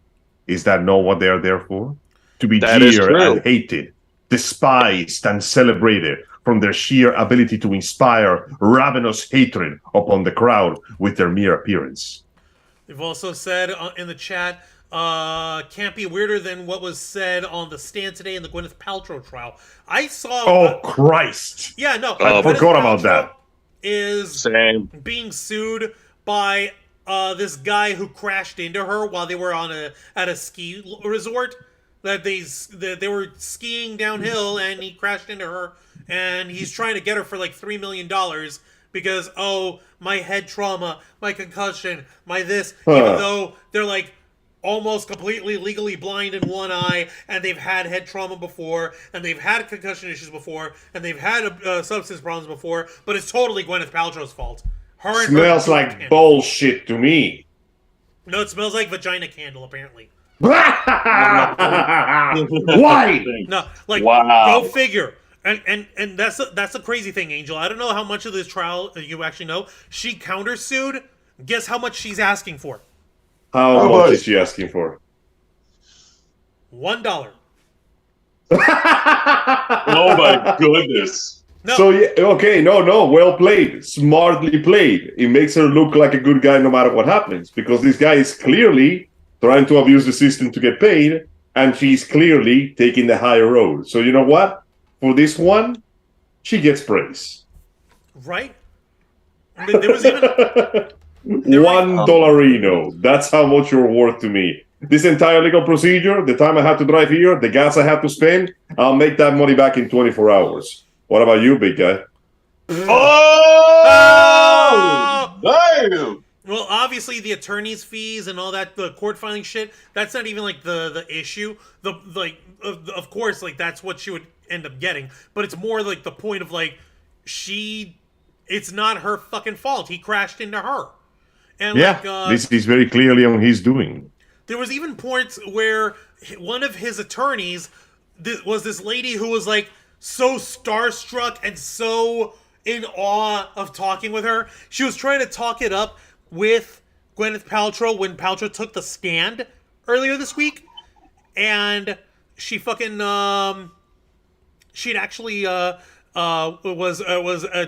Is that not what they're there for? To be jeered and hated, despised and celebrated from their sheer ability to inspire ravenous hatred upon the crowd with their mere appearance. They've also said in the chat, can't be weirder than what was said on the stand today in the Gwyneth Paltrow trial. I saw... Oh, Christ. Yeah, no. I forgot about that. Is being sued by this guy who crashed into her while they were at a ski resort. That they were skiing downhill and he crashed into her, and he's trying to get her for like $3 million because, my head trauma, my concussion, my this, even though they're like almost completely legally blind in one eye, and they've had head trauma before, and they've had concussion issues before, and they've had substance problems before, but it's totally Gwyneth Paltrow's fault. Her and her Smells goop like candle. bullshit to me. No, it smells like vagina candle, apparently. Why? No, like, Wow. go figure. And that's a crazy thing, Angel. I don't know how much of this trial you actually know. She countersued. Guess how much she's asking for? How much is she asking for? $1. Oh my goodness. No. So yeah, okay, no, well played, smartly played. It makes her look like a good guy no matter what happens, because this guy is clearly trying to abuse the system to get paid, and she's clearly taking the higher road. So you know what? For this one, she gets praise. Right? There was even $1. That's how much you're worth to me. This entire legal procedure, the time I had to drive here, the gas I had to spend, I'll make that money back in 24 hours. What about you, big guy? Oh! Damn! Well, obviously the attorney's fees and all that, the court filing shit, that's not even like the issue. Of course, like that's what she would end up getting, but it's more like the point of like it's not her fucking fault. He crashed into her. And Yeah, this is very clearly on his doing. there was even points where one of his attorneys was this lady who was like so starstruck and so in awe of talking with her. She was trying to talk it up with Gwyneth Paltrow when Paltrow took the stand earlier this week, and she fucking she'd actually was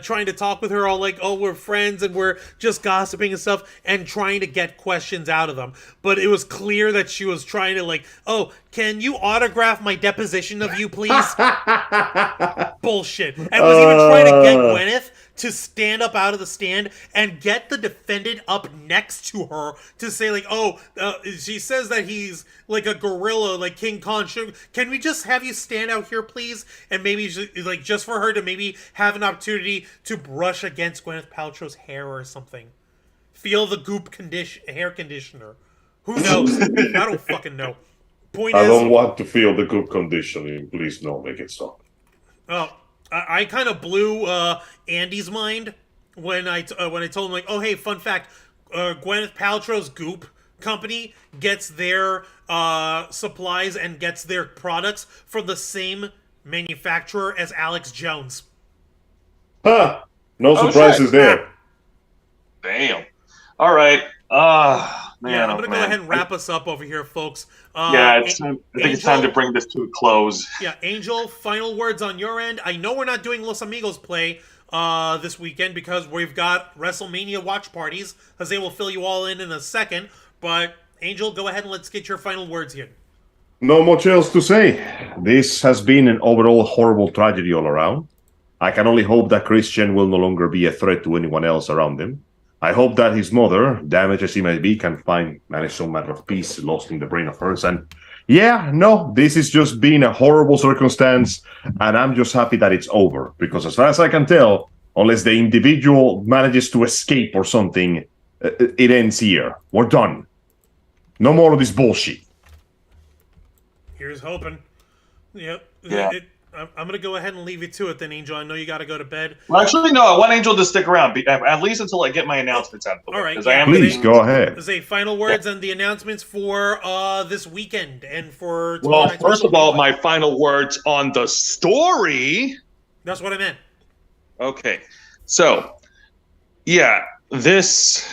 trying to talk with her, all like, oh, we're friends and we're just gossiping and stuff, and trying to get questions out of them. But it was clear that she was trying to like, oh, can you autograph my deposition of you, please? Bullshit. And was even trying to get Gwyneth to stand up out of the stand and get the defendant up next to her to say like, oh, she says that he's like a gorilla, like King Kong. Can we just have you stand out here, please? And maybe like just for her to maybe have an opportunity to brush against Gwyneth Paltrow's hair or something. Feel the goop hair conditioner. Who knows? I don't fucking know. Point I is, don't want to feel the good conditioning. Please, no, make it stop. Oh, I kind of blew Andy's mind when I told him like, oh hey, fun fact, Gwyneth Paltrow's Goop company gets their supplies and gets their products from the same manufacturer as Alex Jones. Huh? No surprises there. Damn. All right. Man, Yeah, I'm gonna oh, go man. ahead and wrap us up over here, folks. Yeah, I think it's time to bring this to a close. Yeah, Angel, final words on your end. I know we're not doing Los Amigos play this weekend because we've got WrestleMania watch parties, as they will fill you all in a second. But Angel, go ahead and let's get your final words here. No much else to say. This has been an overall horrible tragedy all around. I can only hope that Christian will no longer be a threat to anyone else around him. I hope that his mother, damaged as he may be, can manage some matter of peace lost in the brain of hers. And yeah, no, this is just been a horrible circumstance, and I'm just happy that it's over. Because as far as I can tell, unless the individual manages to escape or something, it ends here. We're done. No more of this bullshit. Here's hoping. Yep. Yeah. I'm going to go ahead and leave you to it then, Angel. I know you got to go to bed. Well, actually, no. I want Angel to stick around, at least until I get my announcements out. All right. I am Please, go ahead. Say final words and the announcements for this weekend and for... Well, first of all, my final words on the story. That's what I meant. Okay. So, yeah, this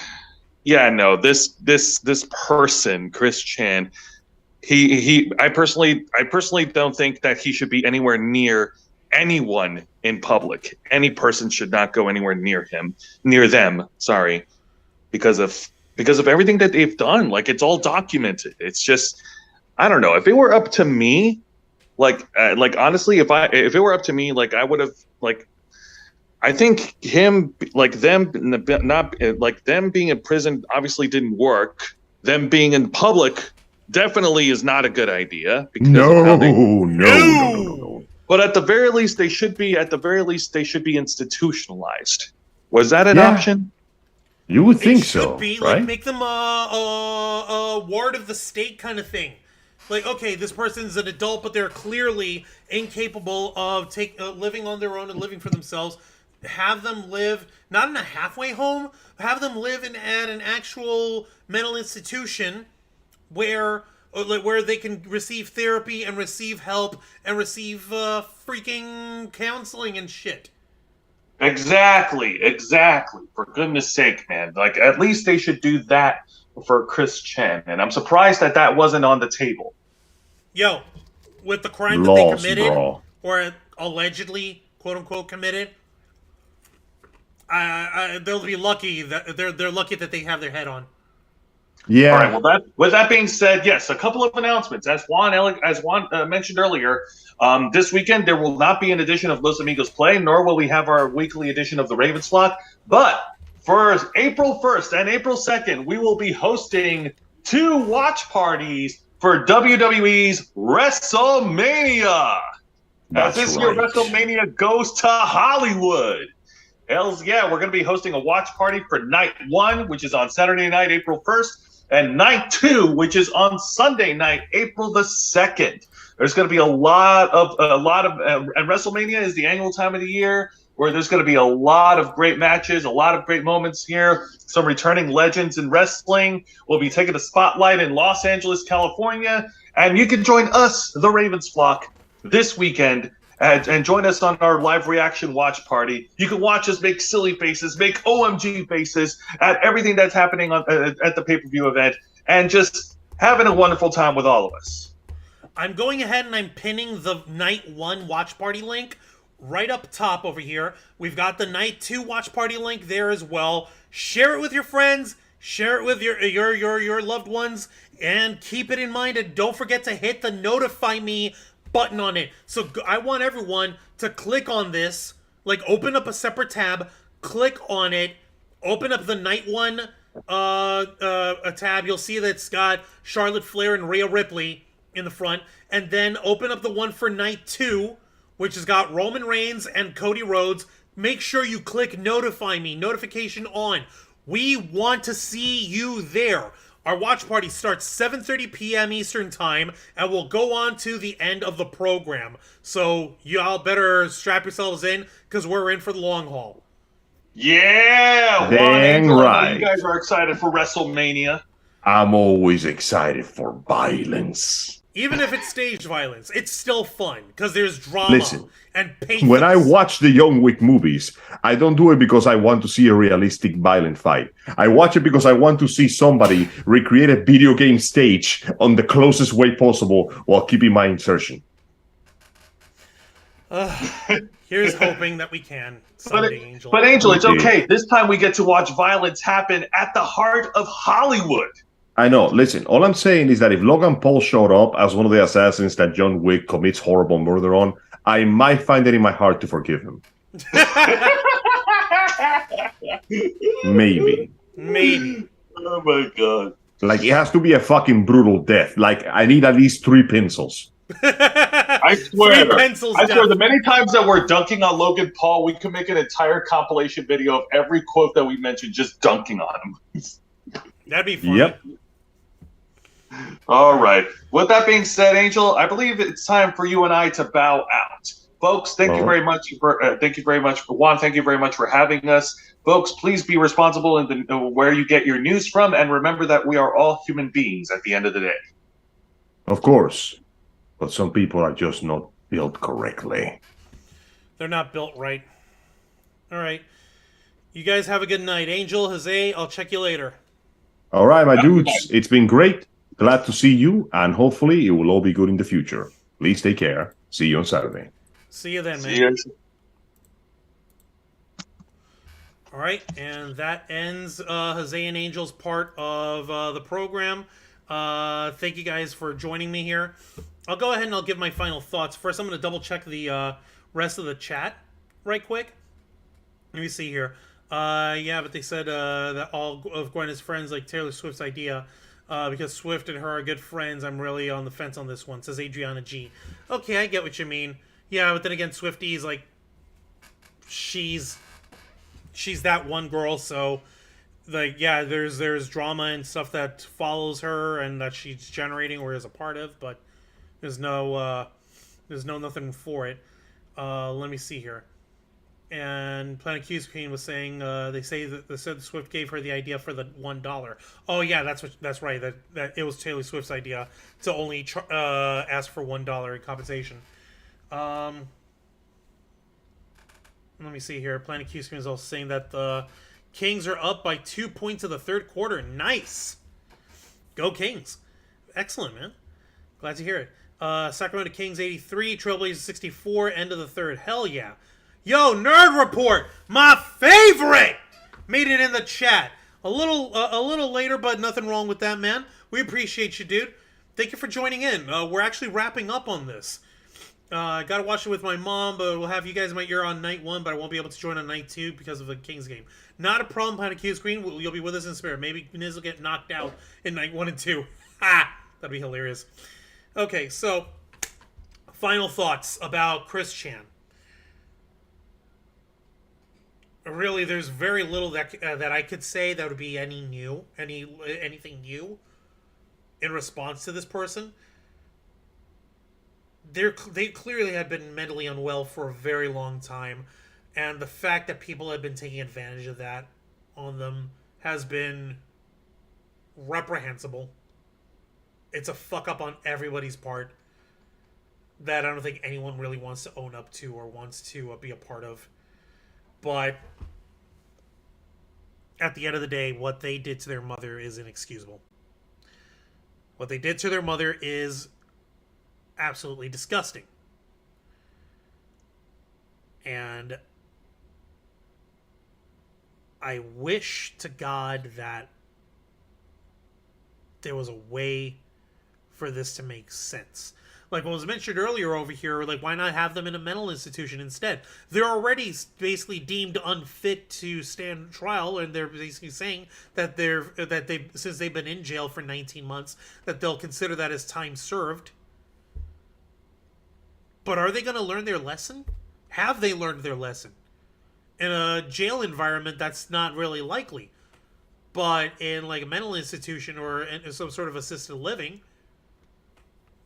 person, Chris Chan, I personally don't think that he should be anywhere near anyone in public. Any person should not go anywhere near them, sorry, because of everything that they've done. Like, it's all documented. It's just, I don't know. If it were up to me, like honestly, if it were up to me, like I would have, like, I think them being in prison obviously didn't work. Them being in public definitely is not a good idea. Because No. But at the very least, they should be institutionalized. Was that an option? You would think It should so, be, right? like, make them a ward of the state kind of thing. Like, okay, this person's an adult, but they're clearly incapable of living on their own and living for themselves. have them live not in a halfway home, have them live at an actual mental institution where they can receive therapy and receive help and receive freaking counseling and shit. Exactly. For goodness sake, man. Like, at least they should do that for Chris Chen. And I'm surprised that wasn't on the table. Yo, with the crime that Lost, they committed, bro. or allegedly, quote unquote, committed, they'll be lucky that they're lucky that they have their head on. Yeah. All right. Well, with that being said, yes, a couple of announcements. As Juan mentioned earlier, this weekend there will not be an edition of Los Amigos Play, nor will we have our weekly edition of the Ravens Flock. But for April 1st and April 2nd, we will be hosting 2 watch parties for WWE's WrestleMania. That's As this year, right. WrestleMania goes to Hollywood. Hells yeah, we're going to be hosting a watch party for night 1, which is on Saturday night, April 1st, and night 2, which is on Sunday night, April the 2nd. There's going to be a lot of and WrestleMania is the annual time of the year where there's going to be a lot of great matches, a lot of great moments here. Some returning legends in wrestling will be taking the spotlight in Los Angeles, California, and you can join us, the Ravens Flock, this weekend. And join us on our live reaction watch party. You can watch us make silly faces, make OMG faces at everything that's happening at the pay-per-view event, and just having a wonderful time with all of us. I'm going ahead and I'm pinning the night 1 watch party link right up top over here. We've got the night 2 watch party link there as well. Share it with your friends, share it with your loved ones, and keep it in mind. And don't forget to hit the notify me button on it. So I want everyone to click on this, like open up a separate tab, click on it, open up the night 1 a tab. You'll see that it's got Charlotte Flair and Rhea Ripley in the front, and then open up the one for night 2, which has got Roman Reigns and Cody Rhodes. Make sure you click notify me, notification on. We want to see you there. Our watch party starts 7:30 p.m. Eastern Time, and we'll go on to the end of the program. So y'all better strap yourselves in, because we're in for the long haul. Yeah! Juan Angel, I know you guys are excited for WrestleMania. I'm always excited for violence. Even if it's staged violence, it's still fun, because there's drama and pathos. When I watch the John Wick movies, I don't do it because I want to see a realistic violent fight. I watch it because I want to see somebody recreate a video game stage on the closest way possible while keeping my insertion. Here's hoping that we can someday, Angel. But Angel, it's okay. This time we get to watch violence happen at the heart of Hollywood. I know. Listen, all I'm saying is that if Logan Paul showed up as one of the assassins that John Wick commits horrible murder on, I might find it in my heart to forgive him. Maybe. Oh my god. Like, it has to be a fucking brutal death. Like, I need at least 3 pencils. I swear. 3 pencils I swear, down. the many times that we're dunking on Logan Paul, we can make an entire compilation video of every quote that we mentioned, just dunking on him. That'd be fun. Yep. All right. With that being said, Angel, I believe it's time for you and I to bow out. Folks, thank you very much for Juan. Thank you very much for having us. Folks, please be responsible in where you get your news from, and remember that we are all human beings at the end of the day. Of course. But some people are just not built correctly. They're not built right. All right. You guys have a good night. Angel, Jose, I'll check you later. All right, my dudes. It's been great. Glad to see you, and hopefully it will all be good in the future. Please take care. See you on Saturday. See you then, man. See you. All right, and that ends Jose and Angel's part of the program. Thank you guys for joining me here. I'll go ahead and I'll give my final thoughts. First, I'm going to double check the rest of the chat right quick. Let me see here. Yeah, but they said that all of Gwen's friends like Taylor Swift's idea. Because Swift and her are good friends, I'm really on the fence on this one, says Adriana G. Okay, I get what you mean. Yeah, but then again, Swifty's like, she's that one girl, so like, yeah, there's drama and stuff that follows her and that she's generating or is a part of, but there's no nothing for it. Let me see here. And Planet Q Screen was saying they said Swift gave her the idea for the $1. Oh yeah, that's right. That it was Taylor Swift's idea to only ask for $1 in compensation. Let me see here. Planet Q Screen is also saying that the Kings are up by 2 points in the third quarter. Nice, go Kings! Excellent, man. Glad to hear it. Sacramento Kings 83, Trailblazers 64. End of the third. Hell yeah. Yo, Nerd Report, my favorite, made it in the chat. A little later, but nothing wrong with that, man. We appreciate you, dude. Thank you for joining in. We're actually wrapping up on this. I gotta watch it with my mom, but we'll have you guys in my ear on night 1, but I won't be able to join on night 2 because of the Kings game. Not a problem, Planet Q Screen. You'll be with us in spirit. Maybe Niz will get knocked out in night 1 and 2. Ha! That'd be hilarious. Okay, so final thoughts about Chris Chan. Really, there's very little that I could say that would be anything new in response to this person. They clearly had been mentally unwell for a very long time, and the fact that people have been taking advantage of that on them has been reprehensible. It's a fuck up on everybody's part that I don't think anyone really wants to own up to or wants to be a part of. But at the end of the day, what they did to their mother is inexcusable. What they did to their mother is absolutely disgusting. And I wish to God that there was a way for this to make sense. Like what was mentioned earlier over here, like why not have them in a mental institution instead? They're already basically deemed unfit to stand trial, and they're basically saying that since they've been in jail for 19 months, that they'll consider that as time served. But are they going to learn their lesson? Have they learned their lesson? In a jail environment, that's not really likely. But in like a mental institution or in some sort of assisted living,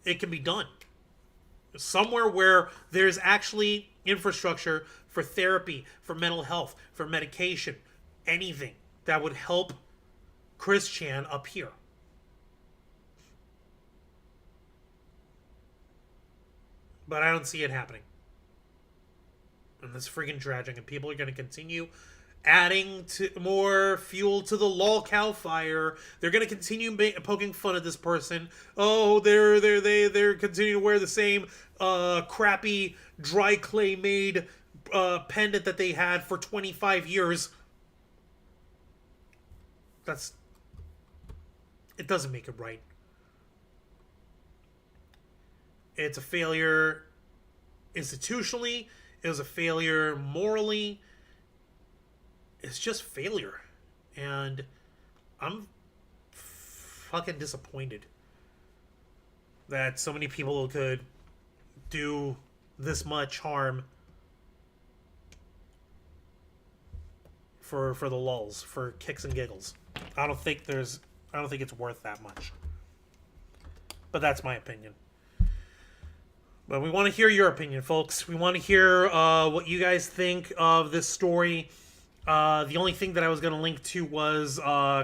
it can be done. Somewhere where there's actually infrastructure for therapy, for mental health, for medication, anything that would help Chris Chan up here. But I don't see it happening. And that's freaking tragic. And people are going to continue adding more fuel to the lolcow fire. They're going to continue poking fun at this person. Oh, they're continuing to wear the same crappy dry clay made pendant that they had for 25 years. It doesn't make it right. It's a failure institutionally. It was a failure morally. It's just failure. And I'm fucking disappointed that so many people could do this much harm for the lulz, for kicks and giggles. I don't think it's worth that much. But that's my opinion. But we want to hear your opinion, folks. We want to hear what you guys think of this story. The only thing that I was going to link to was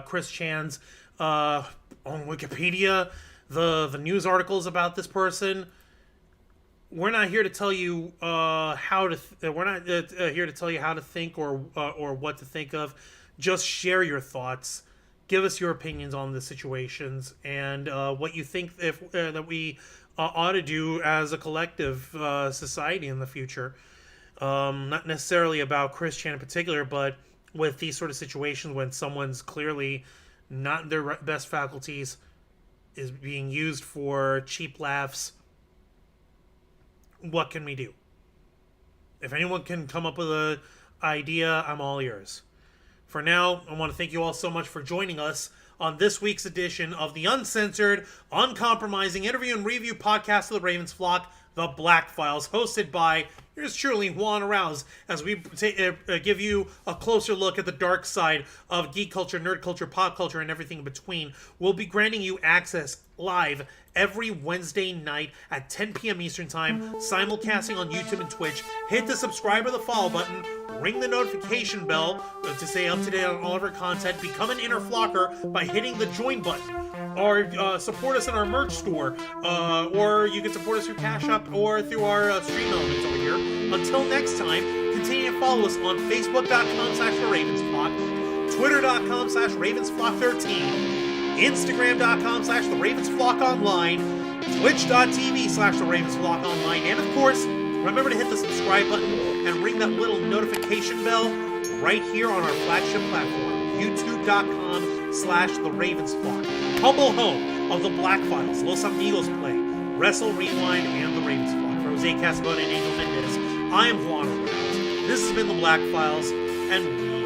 Chris Chan's on Wikipedia, the news articles about this person. We're not here to tell you we're not here to tell you how to think or what to think of. Just share your thoughts. Give us your opinions on the situations and what you think that we ought to do as a collective society in the future. Not necessarily about Chris Chan in particular, but with these sort of situations when someone's clearly not in their best faculties, is being used for cheap laughs. What can we do? If anyone can come up with an idea, I'm all ears. For now, I want to thank you all so much for joining us on this week's edition of the uncensored, uncompromising interview and review podcast of the Ravens flock, The Black Files, hosted by yours truly, Juan Arouse, as we give you a closer look at the dark side of geek culture, nerd culture, pop culture, and everything in between. We'll be granting you access live every Wednesday night at 10 p.m. Eastern Time, simulcasting on YouTube and Twitch. Hit the subscribe or the follow button, ring the notification bell to stay up to date on all of our content, become an inner flocker by hitting the join button, or support us in our merch store, or you can support us through Cash App or through our stream elements over here. Until next time, continue to follow us on Facebook.com/TheRavensFlock, Twitter.com/RavensFlock13, Instagram.com/TheRavensFlockOnline, Twitch.tv/TheRavensFlockOnline, and of course, remember to hit the subscribe button and ring that little notification bell right here on our flagship platform, YouTube.com/TheRavensFlock, humble home of the Black Files, Los Amigos Play, Wrestle Rewind, and the Ravens Flock. For Jose Casabona and Angel Mendez, I am Juan Ortiz. This has been the Black Files, and we